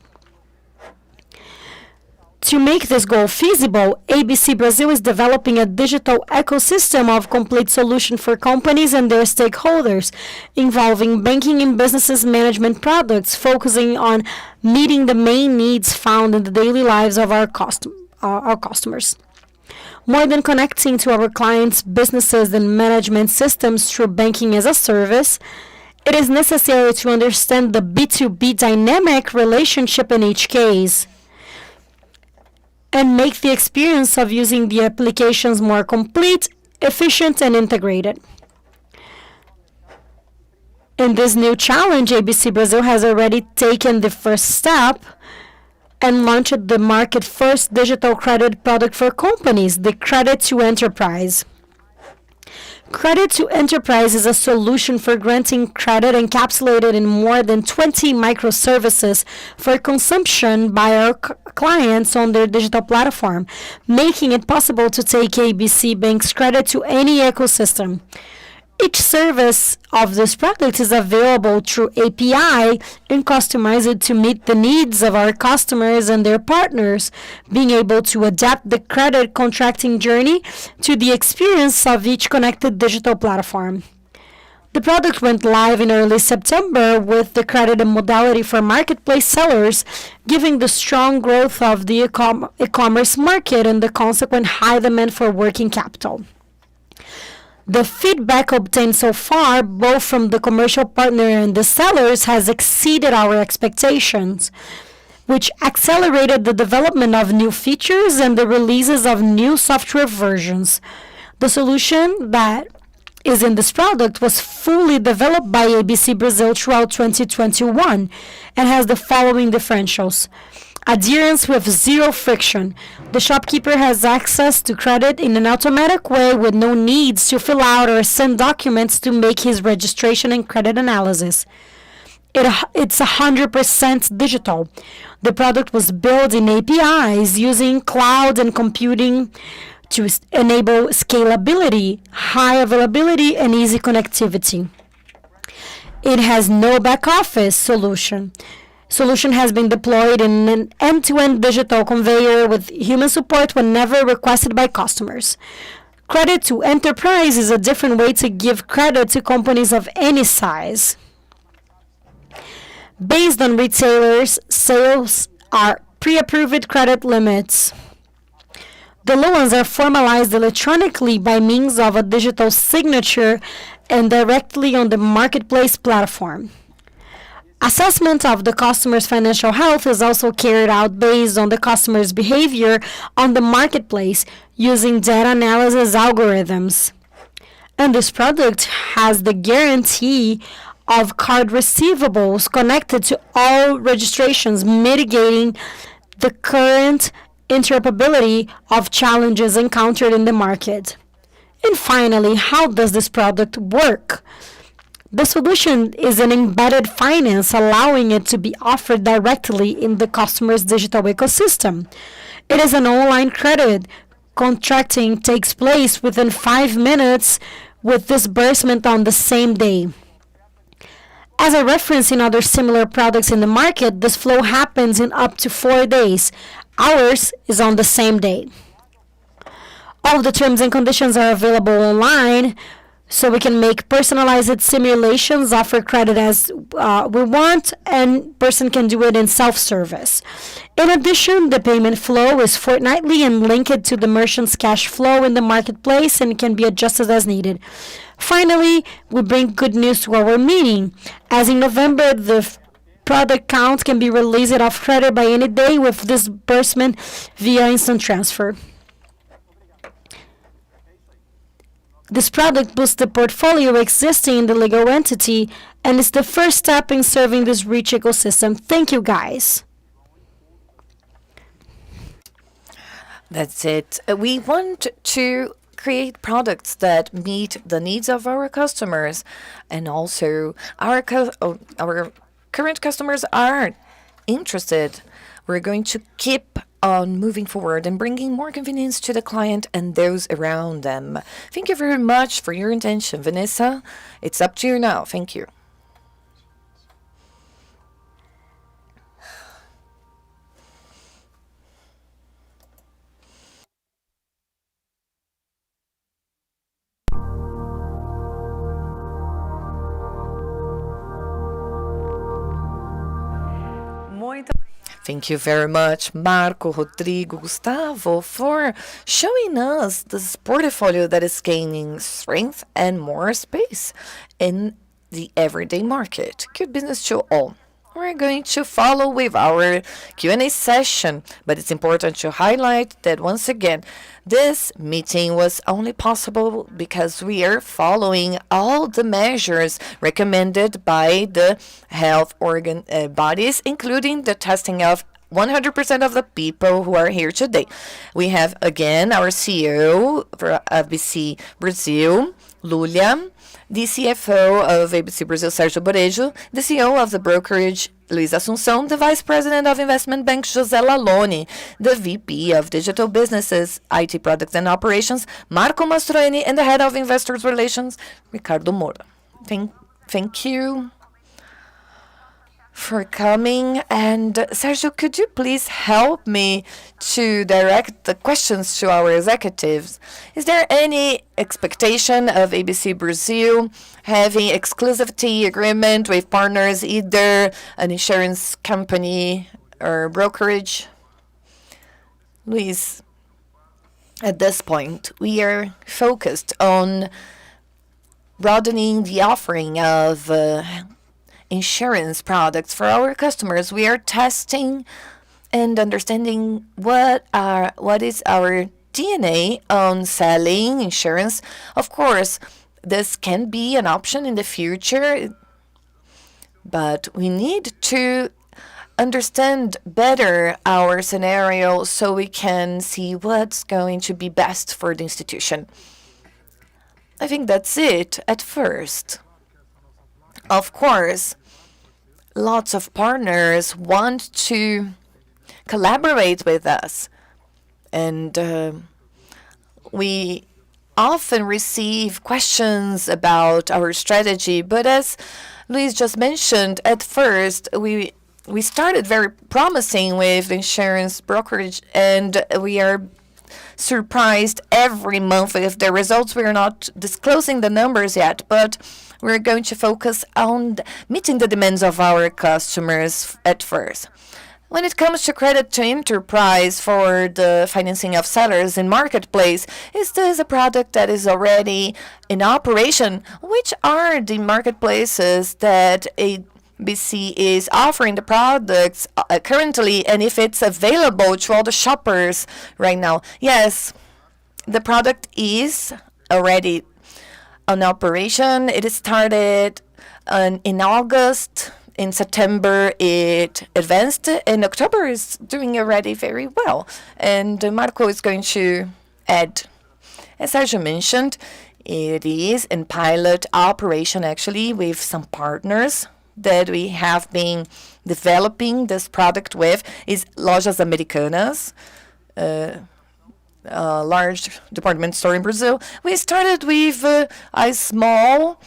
To make this goal feasible, ABC Brazil is developing a digital ecosystem of complete solution for companies and their stakeholders, involving banking and businesses management products, focusing on meeting the main needs found in the daily lives of our customers. More than connecting to our clients' businesses and management systems through banking as a service, it is necessary to understand the B2B dynamic relationship in each case and make the experience of using the applications more complete, efficient, and integrated. In this new challenge, ABC Brazil has already taken the first step and launched the market's first digital credit product for companies, the Credit to Enterprise. Credit to Enterprise is a solution for granting credit encapsulated in more than 20 microservices for consumption by our clients on their digital platform, making it possible to take ABC Bank's credit to any ecosystem. Each service of this product is available through API and customized to meet the needs of our customers and their partners, being able to adapt the credit contracting journey to the experience of each connected digital platform. The product went live in early September with the credit and modality for marketplace sellers, giving the strong growth of the e-commerce market and the consequent high demand for working capital. The feedback obtained so far, both from the commercial partner and the sellers, has exceeded our expectations, which accelerated the development of new features and the releases of new software versions. The solution that is in this product was fully developed by ABC Brazil throughout 2021 and has the following differentials. Adherence with zero friction. The shopkeeper has access to credit in an automatic way with no needs to fill out or send documents to make his registration and credit analysis. It's 100% digital. The product was built in APIs using cloud and computing to enable scalability, high availability, and easy connectivity. It has no back office solution. Solution has been deployed in an end-to-end digital conveyor with human support whenever requested by customers. Credit to Enterprise is a different way to give credit to companies of any size. Based on retailers, sales are pre-approved credit limits. The loans are formalized electronically by means of a digital signature and directly on the marketplace platform. Assessment of the customer's financial health is also carried out based on the customer's behavior on the marketplace using data analysis algorithms. And this product has the guarantee of card receivables connected to all registrations, mitigating the current interoperability of challenges encountered in the market. And finally, how does this product work? The solution is an embedded finance, allowing it to be offered directly in the customer's digital ecosystem. It is an online credit. Contracting takes place within 5 minutes with disbursement on the same day. As a reference in other similar products in the market, this flow happens in up to 4 days. Ours is on the same day. All of the terms and conditions are available online, so we can make personalized simulations, offer credit as we want, and person can do it in self-service. In addition, the payment flow is fortnightly and linked to the merchant's cash flow in the marketplace and can be adjusted as needed. Finally, we bring good news to our meeting. As in November, the product count can be released off credit by any day with disbursement via instant transfer. This product boosts the portfolio existing in the legal entity and is the first step in serving this rich ecosystem. Thank you, guys.
That's it. We want to create products that meet the needs of our customers, and also our current customers are interested. We're going to keep on moving forward and bringing more convenience to the client and those around them. Thank you very much for your attention, Vanessa. It's up to you now. Thank you. Thank you very much, Marco, Rodrigo, Gustavo, for showing us this portfolio that is gaining strength and more space in the everyday market. Good business to all. We're going to follow with our Q&A session, but it's important to highlight that once again, this meeting was only possible because we are following all the measures recommended by the health bodies, including the testing of 100% of the people who are here today. We have again our CEO for ABC Brasil, Lulia, the CFO of ABC Brasil, Sergio Borejo, the CEO of the brokerage, Luiz Assunção, the Vice President of Investment Bank, José Lalone, the VP of Digital Businesses, IT Products and Operations, Marco Mastroeni, and the Head of Investor Relations, Ricardo Moura. Thank you for coming. And Sergio, could you please help me to direct the questions to our executives? Is there any expectation of ABC Brazil having exclusivity agreement with partners, either an insurance company or brokerage? Luis, at this point, we are focused on broadening the offering of insurance products for our customers. We are testing and understanding what is our DNA on selling insurance. Of course, this can be an option in the future, but we need to understand better our scenario so we can see what's going to be best for the institution. I think that's it at first. Of course, lots of partners want to collaborate with us, and we often receive questions about our strategy. But as Luis just mentioned, at first we started very promising with insurance brokerage, and we are surprised every month with the results. We are not disclosing the numbers yet, but we're going to focus on meeting the demands of our customers at first. When it comes to credit to enterprise for the financing of sellers in marketplace, is this a product that is already in operation? Which are the marketplaces that ABC is offering the products currently, and if it's available to all the shoppers right now? Yes, the product is already on operation. It started in August. In September, it advanced. In October, is doing already very well. And Marco is going to add. As Sergio mentioned, it is in pilot operation, actually, with some partners that we have been developing this product with. Is Lojas Americanas, a large department store in Brazil. We started with a small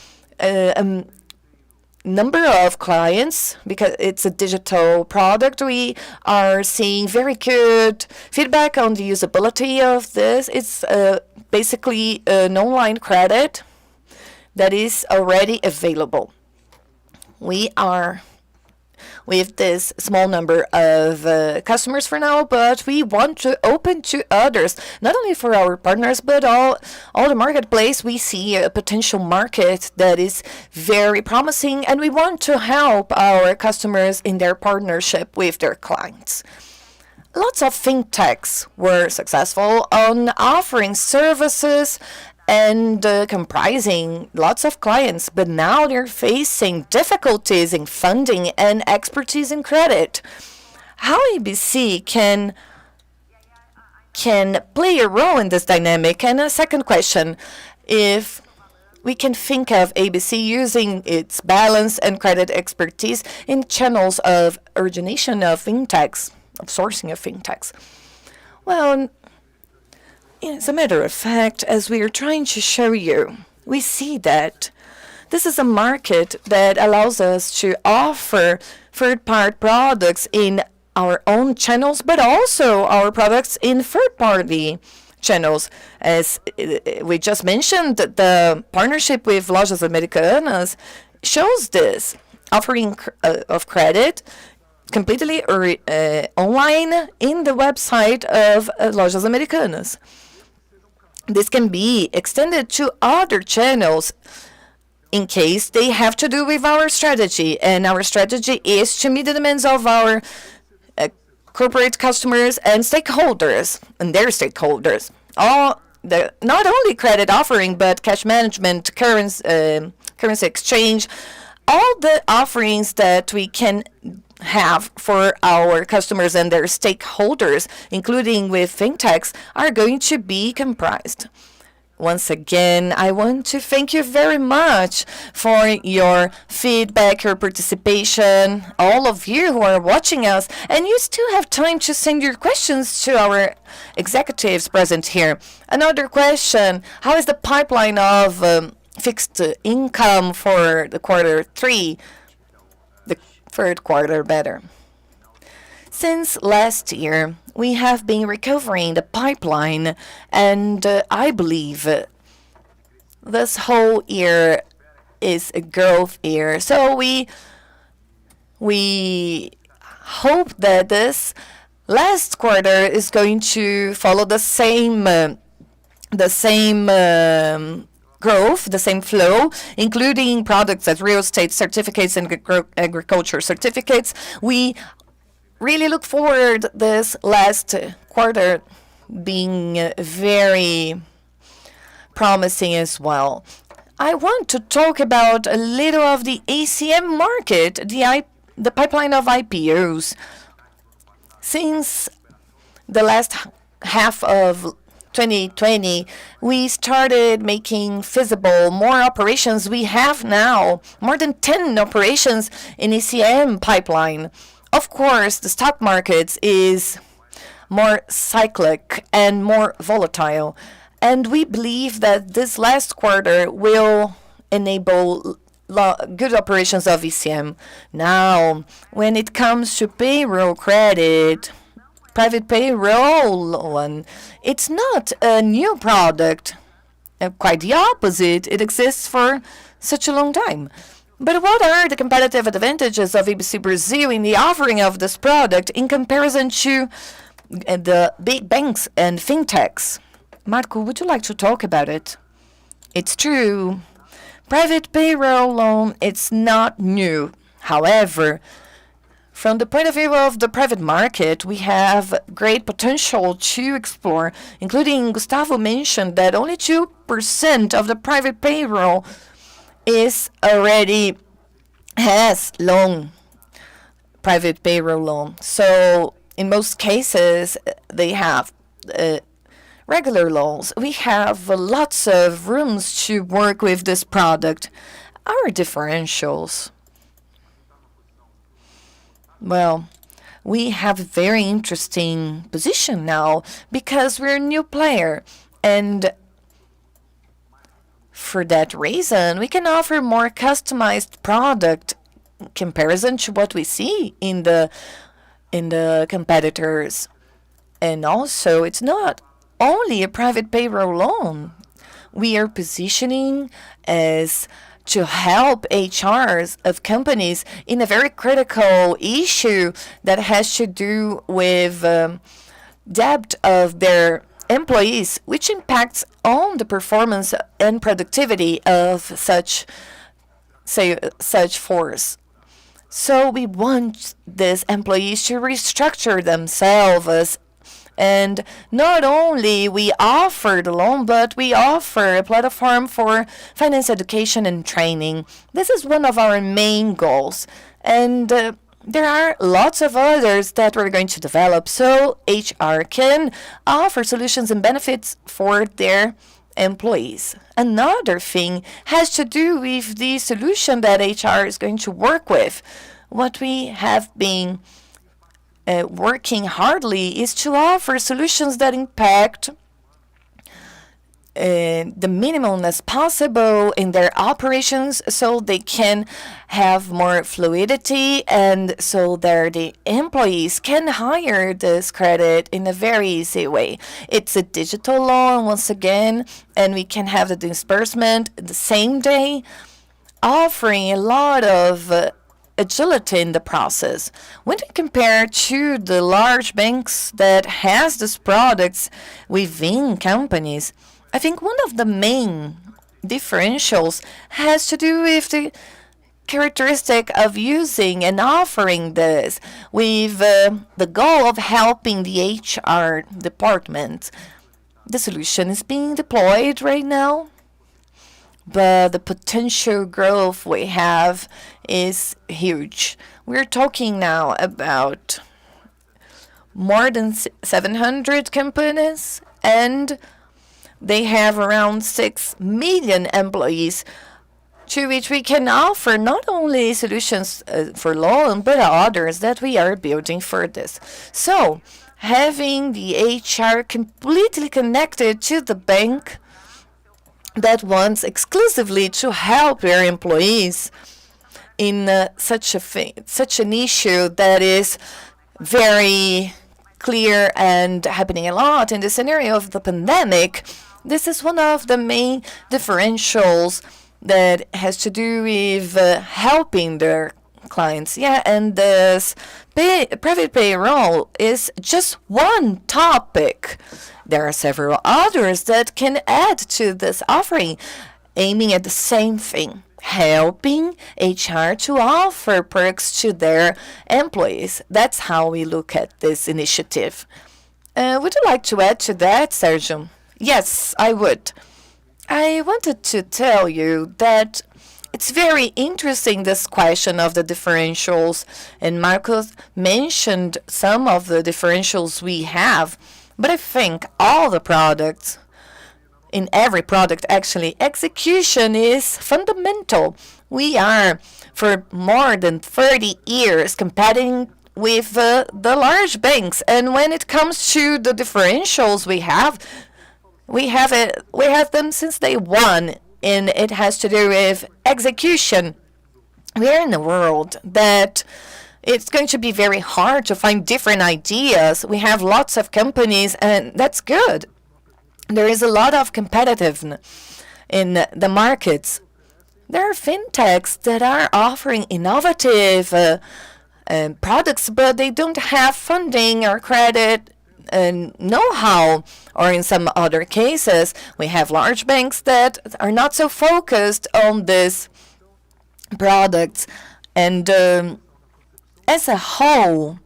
number of clients because it's a digital product. We are seeing very good feedback on the usability of this. It's basically an online credit that is already available. We are with this small number of customers for now, but we want to open to others, not only for our partners, but all the marketplace. We see a potential market that is very promising, and we want to help our customers in their partnership with their clients. Lots of fintechs were successful on offering services and comprising lots of clients, but now they're facing difficulties in funding and expertise in credit. How ABC can play a role in this dynamic? And a second question, if we can think of ABC using its balance and credit expertise in channels of origination of fintechs, of sourcing of fintechs. Well, as a matter of fact, as we are trying to show you, we see that this is a market that allows us to offer third-party products in our own channels, but also our products in third-party channels. As we just mentioned, the partnership with Lojas Americanas shows this, offering of credit completely online in the website of Lojas Americanas. This can be extended to other channels in case they have to do with our strategy. And our strategy is to meet the demands of our corporate customers and stakeholders, and their stakeholders. Not only credit offering, but cash management, currency exchange, all the offerings that we can have for our customers and their stakeholders, including with fintechs, are going to be comprised. Once again, I want to thank you very much for your feedback, your participation, all of you who are watching us, and you still have time to send your questions to our executives present here. Another question, how is the pipeline of fixed income for the quarter 3, the third quarter better? Since last year, we have been recovering the pipeline, and I believe this whole year is a growth year. So we hope that this last quarter is going to follow the same growth, the same flow, including products as real estate certificates and agriculture certificates. We really look forward this last quarter being very promising as well. I want to talk about a little of the ACM market, the pipeline of IPOs. Since the last half of 2020, we started making feasible more operations. We have now more than 10 operations in ACM pipeline. Of course, the stock market is more cyclic and more volatile, and we believe that this last quarter will enable good operations of ECM. Now, when it comes to payroll credit, private payroll loan, it's not a new product. Quite the opposite. It exists for such a long time. But what are the competitive advantages of ABC Brazil in the offering of this product in comparison to the big banks and fintechs? Marco, would you like to talk about it? It's true. Private payroll loan, it's not new. However, from the point of view of the private market, we have great potential to explore, including Gustavo mentioned that only 2% of the private payroll has long private payroll loan. So in most cases, they have regular loans. We have lots of rooms to work with this product. Our differentials. Well, we have a very interesting position now because we're a new player, and for that reason, we can offer more customized product in comparison to what we see in the competitors. And also, it's not only a private payroll loan. We are positioning as to help HRs of companies in a very critical issue that has to do with debt of their employees, which impacts on the performance and productivity of such force. So we want these employees to restructure themselves, and not only we offer the loan, but we offer a platform for finance education and training. This is one of our main goals, and there are lots of others that we're going to develop so HR can offer solutions and benefits for their employees. Another thing has to do with the solution that HR is going to work with. What we have been working hardly is to offer solutions that impact the minimum as possible in their operations so they can have more fluidity and so that the employees can hire this credit in a very easy way. It's a digital loan once again, and we can have the disbursement the same day, offering a lot of agility in the process. When we compare to the large banks that has these products within companies, I think one of the main differentials has to do with the characteristic of using and offering this with the goal of helping the HR department. The solution is being deployed right now, but the potential growth we have is huge. We're talking now about more than 700 companies, and they have around 6 million employees to which we can offer not only solutions for loan, but others that we are building for this. So, having the HR completely connected to the bank that wants exclusively to help their employees in such an issue that is very clear and happening a lot in the scenario of the pandemic. This is one of the main differentials that has to do with helping their clients. Yeah, and this private payroll is just one topic. There are several others that can add to this offering, aiming at the same thing, helping HR to offer perks to their employees. That's how we look at this initiative. Would you like to add to that, Sergio? Yes, I would. I wanted to tell you that it's very interesting, this question of the differentials, and Marcos mentioned some of the differentials we have, but I think all the products, in every product actually, execution is fundamental. We are, for more than 30 years, competing with the large banks, and when it comes to the differentials we have them since day one, and it has to do with execution. We are in a world that it's going to be very hard to find different ideas. We have lots of companies, and that's good. There is a lot of competitiveness in the markets. There are fintechs that are offering innovative products, but they don't have funding or credit and know-how, or in some other cases, we have large banks that are not so focused on this products, and as a whole,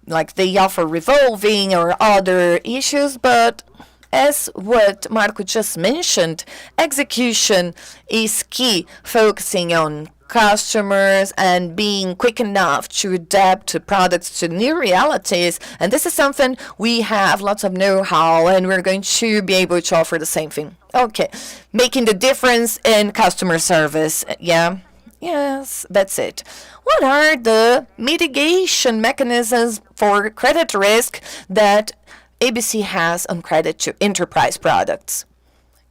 like they offer revolving or other issues, but as what Marco just mentioned, execution is key, focusing on customers and being quick enough to adapt to products to new realities. And this is something we have lots of know-how, and we're going to be able to offer the same thing. Okay, making the difference in customer service. Yeah, yes, that's it. What are the mitigation mechanisms for credit risk that ABC has on credit to enterprise products?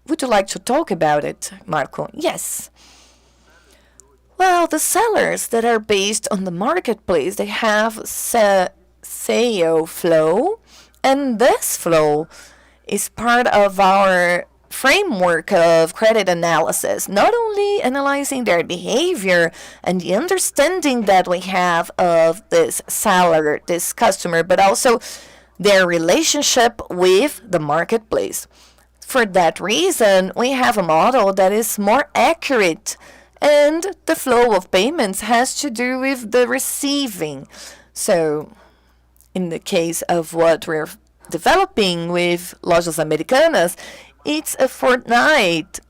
Would you like to talk about it, Marco? Yes. Well, the sellers that are based on the marketplace, they have sale flow, and this flow is part of our framework of credit analysis, not only analyzing their behavior and the understanding that we have of this seller, this customer, but also their relationship with the marketplace. For that reason, we have a model that is more accurate, and the flow of payments has to do with the receiving. So, in the case of what we're developing with Lojas Americanas, it's a fortnight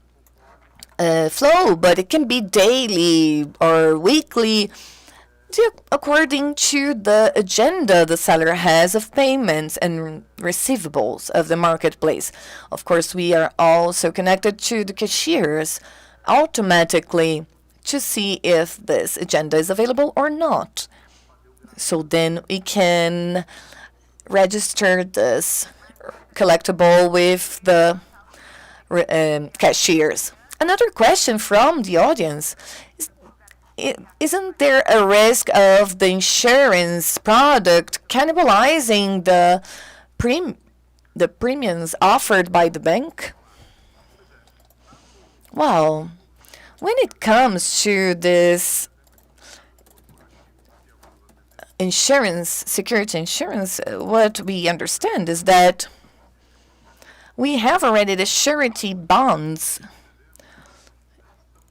flow, but it can be daily or weekly, according to the agenda the seller has of payments and receivables of the marketplace. Of course, we are also connected to the cashiers automatically to see if this agenda is available or not. So then we can register this collectible with the cashiers. Another question from the audience is, isn't there a risk of the insurance product cannibalizing the premiums offered by the bank? Well, when it comes to this insurance, security insurance, what we understand is that we have already the surety bonds.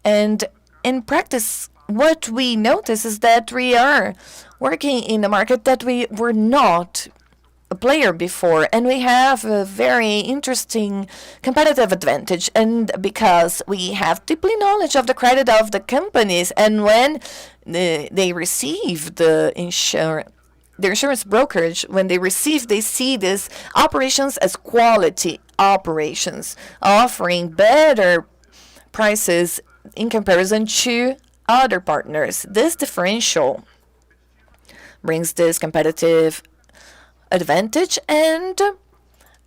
And in practice, what we notice is that we are working in a market that we were not a player before, and we have a very interesting competitive advantage. And because we have deeply knowledge of the credit of the companies, and when they receive the insurance brokerage, when they receive, they see these operations as quality operations, offering better prices in comparison to other partners. This differential brings this competitive advantage, and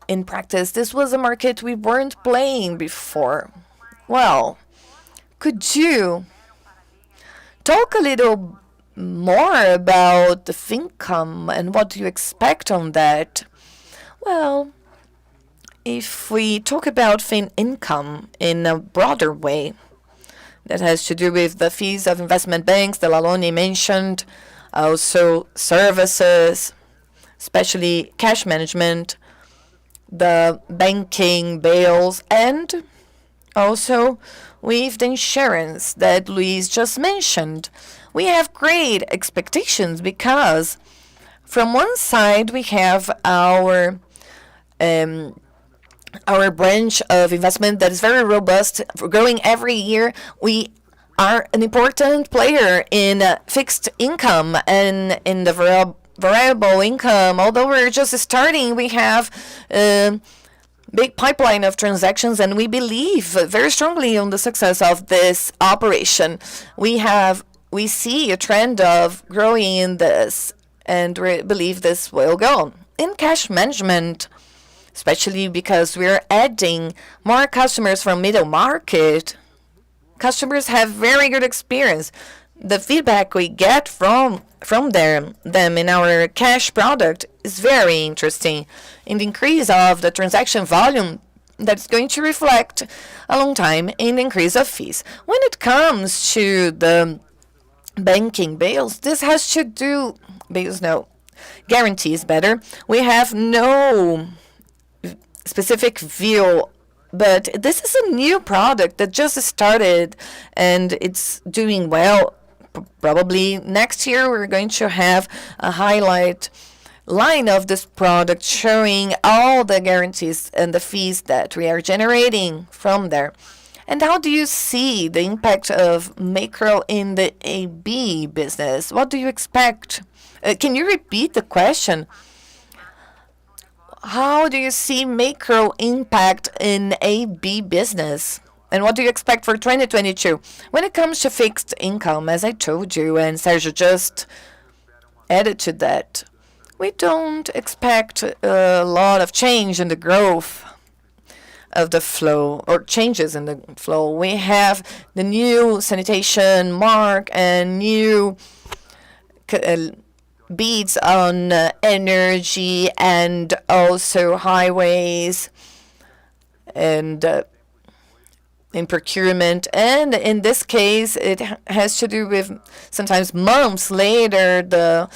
in practice, this was a market we weren't playing before. Well, could you talk a little more about the income and what do you expect on that? Well, if we talk about fin income in a broader way, that has to do with the fees of investment banks that Laloni mentioned, also services, especially cash management, the banking bills, and also with the insurance that Luis just mentioned. We have great expectations because from one side we have our branch of investment that is very robust, growing every year. We are an important player in fixed income and in the variable income. Although we're just starting, we have a big pipeline of transactions, and we believe very strongly on the success of this operation. We see a trend of growing in this, and we believe this will go on. In cash management, especially because we're adding more customers from middle market, customers have very good experience. The feedback we get from them in our cash product is very interesting. In the increase of the transaction volume, that's going to reflect a long time in the increase of fees. When it comes to the banking bills, this has to do, guarantees better. We have no specific view, but this is a new product that just started and it's doing well. Probably next year we're going to have a highlight line of this product showing all the guarantees and the fees that we are generating from there. And how do you see the impact of macro in the AB business? What do you expect? Can you repeat the question? How do you see macro impact in AB business? And what do you expect for 2022? When it comes to fixed income, as I told you, and Sergio just added to that, we don't expect a lot of change in the growth of the flow or changes in the flow. We have the new sanitation mark and new bids on energy and also highways and in procurement. And in this case, it has to do with sometimes months later the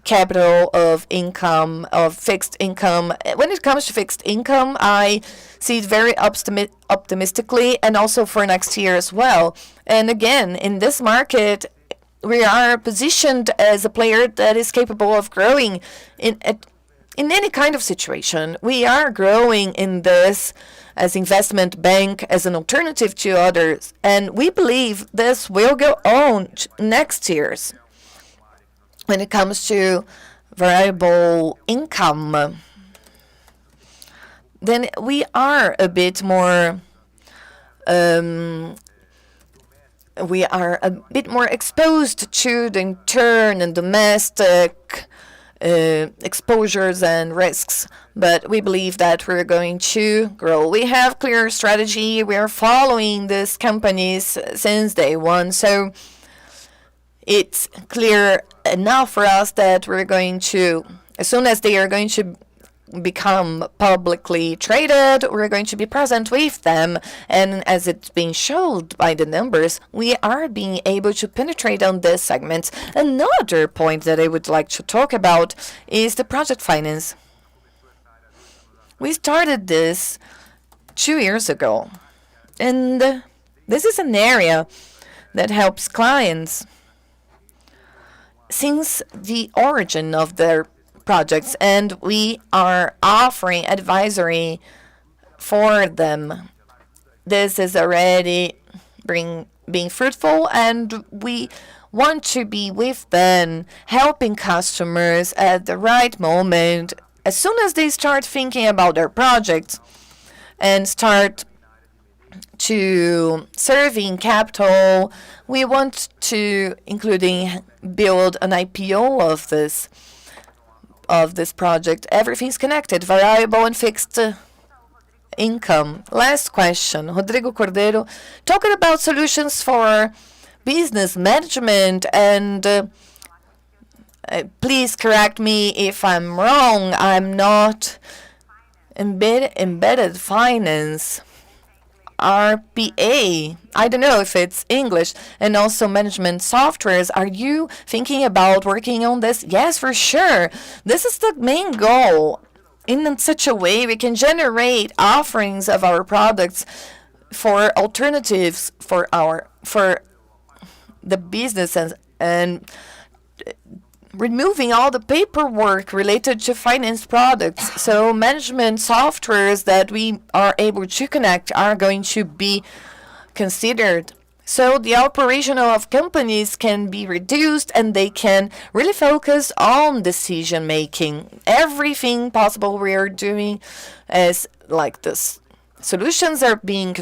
capital of income, of fixed income. When it comes to fixed income, I see it very optimistically, and also for next year as well. And again, in this market, we are positioned as a player that is capable of growing in any kind of situation. We are growing in this as investment bank, as an alternative to others, and we believe this will go on next year's. When it comes to variable income, then we are a bit more we are a bit more exposed to the intern and domestic exposures and risks, but we believe that we're going to grow. We have clear strategy. We are following these companies since day one, so it's clear enough for us that we're going to, as soon as they are going to become publicly traded, we're going to be present with them. And as it's being showed by the numbers, we are being able to penetrate on this segment. Another point that I would like to talk about is the project finance. We started this 2 years ago, and this is an area that helps clients since the origin of their projects, and we are offering advisory for them. This is already being fruitful, and we want to be with them, helping customers at the right moment. As soon as they start thinking about their projects and start to serving capital, we want to including build an IPO of this project. Everything's connected, variable and fixed income. Last question, Rodrigo Cordeiro, talking about solutions for business management, and please correct me if I'm wrong. I'm not embedded finance. RPA, I don't know if it's English, and also management softwares. Are you thinking about working on this? Yes, for sure. This is the main goal. In such a way, we can generate offerings of our products for alternatives for the business and removing all the paperwork related to finance products. So management softwares that we are able to connect are going to be considered. So the operation of companies can be reduced and they can really focus on decision making. Everything possible we are doing is like this. Solutions are being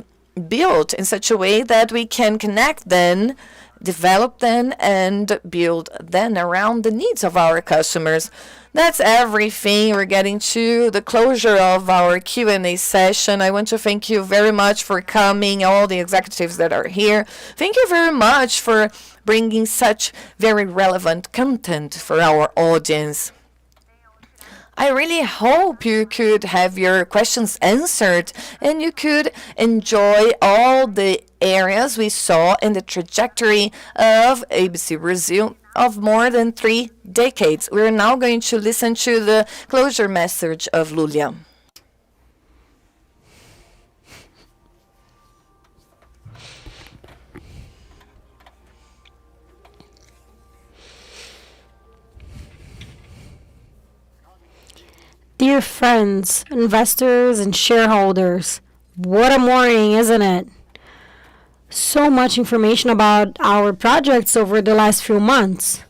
built in such a way that we can connect them, develop them, and build them around the needs of our customers. That's everything. We're getting to the closure of our Q&A session. I want to thank you very much for coming, all the executives that are here. Thank you very much for bringing such very relevant content for our audience. I really hope you could have your questions answered and you could enjoy all the areas we saw in the trajectory of ABC Brazil of more than 3 decades. We're now going to listen to the closure message of Lulia.
Dear friends, investors, and shareholders, what a morning, isn't it? So much information about our projects over the last few months.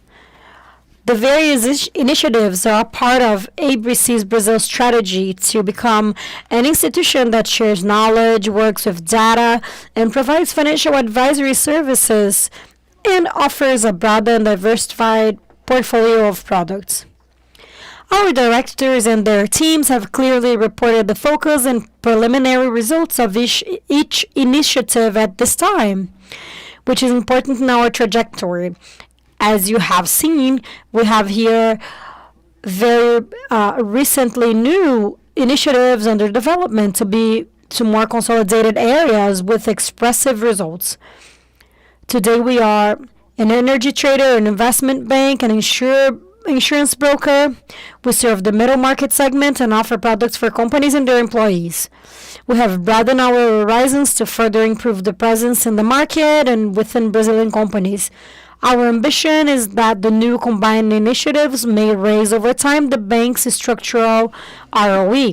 The various initiatives are part of ABC Brazil's strategy to become an institution that shares knowledge, works with data, and provides financial advisory services, and offers a broad and diversified portfolio of products. Our directors and their teams have clearly reported the focus and preliminary results of each initiative at this time, which is important in our trajectory. As you have seen, we have here very recently new initiatives under development to more consolidated areas with expressive results. Today we are an energy trader, an investment bank, an insurance broker. We serve the middle market segment and offer products for companies and their employees. We have broadened our horizons to further improve the presence in the market and within Brazilian companies. Our ambition is that the new combined initiatives may raise over time the bank's structural ROE.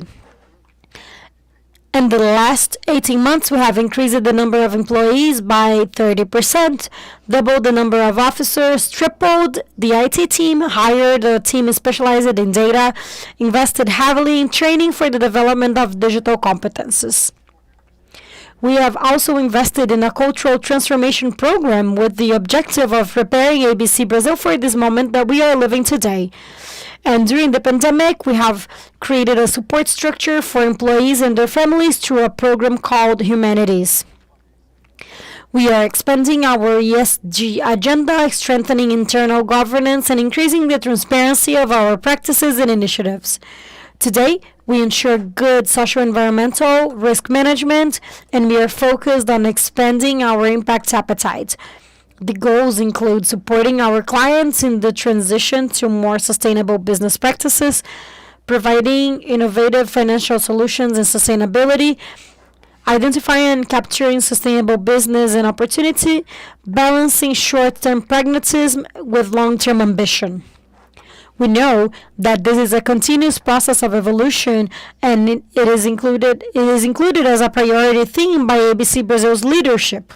In the last 18 months, we have increased the number of employees by 30%, doubled the number of officers, tripled the IT team, hired a team specialized in data, invested heavily in training for the development of digital competences. We have also invested in a cultural transformation program with the objective of preparing ABC Brazil for this moment that we are living today. And during the pandemic, we have created a support structure for employees and their families through a program called Humanities. We are expanding our ESG agenda, strengthening internal governance, and increasing the transparency of our practices and initiatives. Today, we ensure good social environmental risk management, and we are focused on expanding our impact appetite. The goals include supporting our clients in the transition to more sustainable business practices, providing innovative financial solutions and sustainability, identifying and capturing sustainable business and opportunity, balancing short-term pragmatism with long-term ambition. We know that this is a continuous process of evolution, and it is included as a priority theme by ABC Brazil's leadership.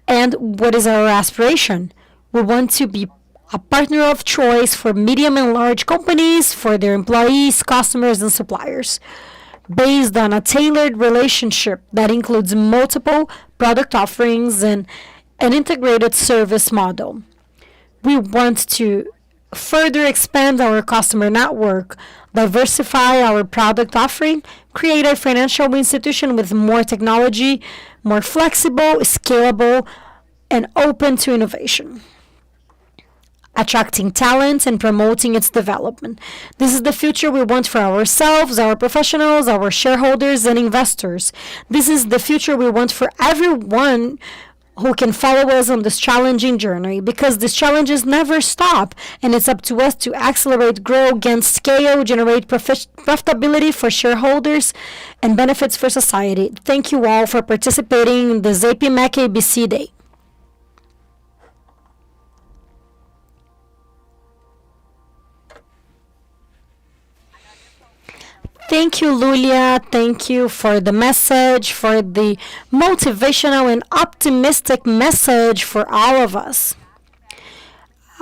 And what is our aspiration? We want to be a partner of choice for medium and large companies, for their employees, customers, and suppliers, based on a tailored relationship that includes multiple product offerings and an integrated service model. We want to further expand our customer network, diversify our product offering, create a financial institution with more technology, more flexible, scalable, and open to innovation, attracting talent and promoting its development. This is the future we want for ourselves, our professionals, our shareholders, and investors. This is the future we want for everyone who can follow us on this challenging journey, because these challenges never stop, and it's up to us to accelerate, grow, gain scale, generate profitability for shareholders, and benefits for society. Thank you all for participating in this APIMEC ABC Day. Thank you, Lulia. Thank you for the message, for the motivational and optimistic message for all of us.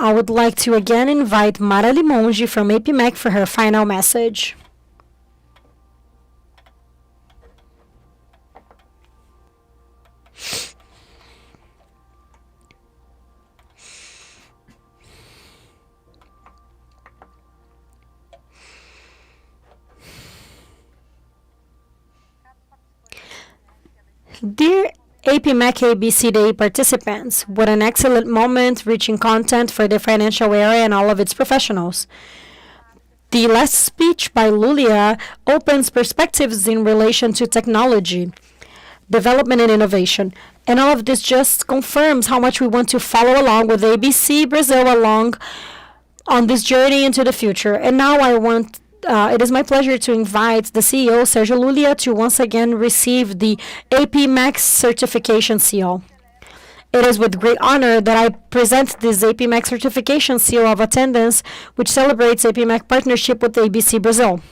I would like to again invite Mara Limongi from APIMEC for her final message. Dear APIMEC ABC Day participants, what an excellent moment reaching content for the financial area and all of its professionals. The last speech by Lulia opens perspectives in relation to technology, development and innovation. And all of this just confirms how much we want to follow along with ABC Brazil along on this journey into the future. And now it is my pleasure to invite the CEO, Sergio Lulia, to once again receive the APIMEC certification seal. It is with great honor that I present this APIMEC certification seal of attendance, which celebrates APIMEC partnership with ABC Brazil.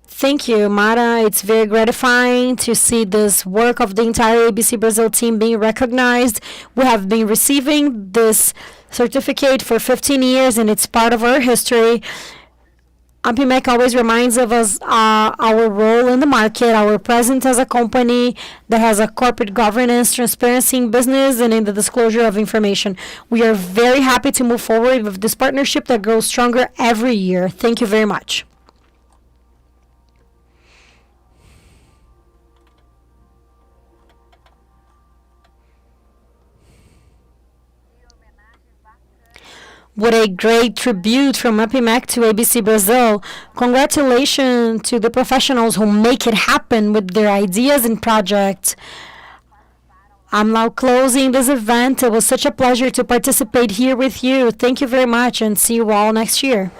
Thank you, Mara. It's very gratifying to see this work of the entire ABC Brazil team being recognized. We have been receiving this certificate for 15 years, and it's part of our history. APIMEC always reminds of us our role in the market, our presence as a company that has a corporate governance, transparency in business, and in the disclosure of information. We are very happy to move forward with this partnership that grows stronger every year. Thank you very much. What a great tribute from APIMEC to ABC Brazil. Congratulations to the professionals who make it happen with their ideas and projects. I'm now closing this event. It was such a pleasure to participate here with you. Thank you very much, and see you all next year.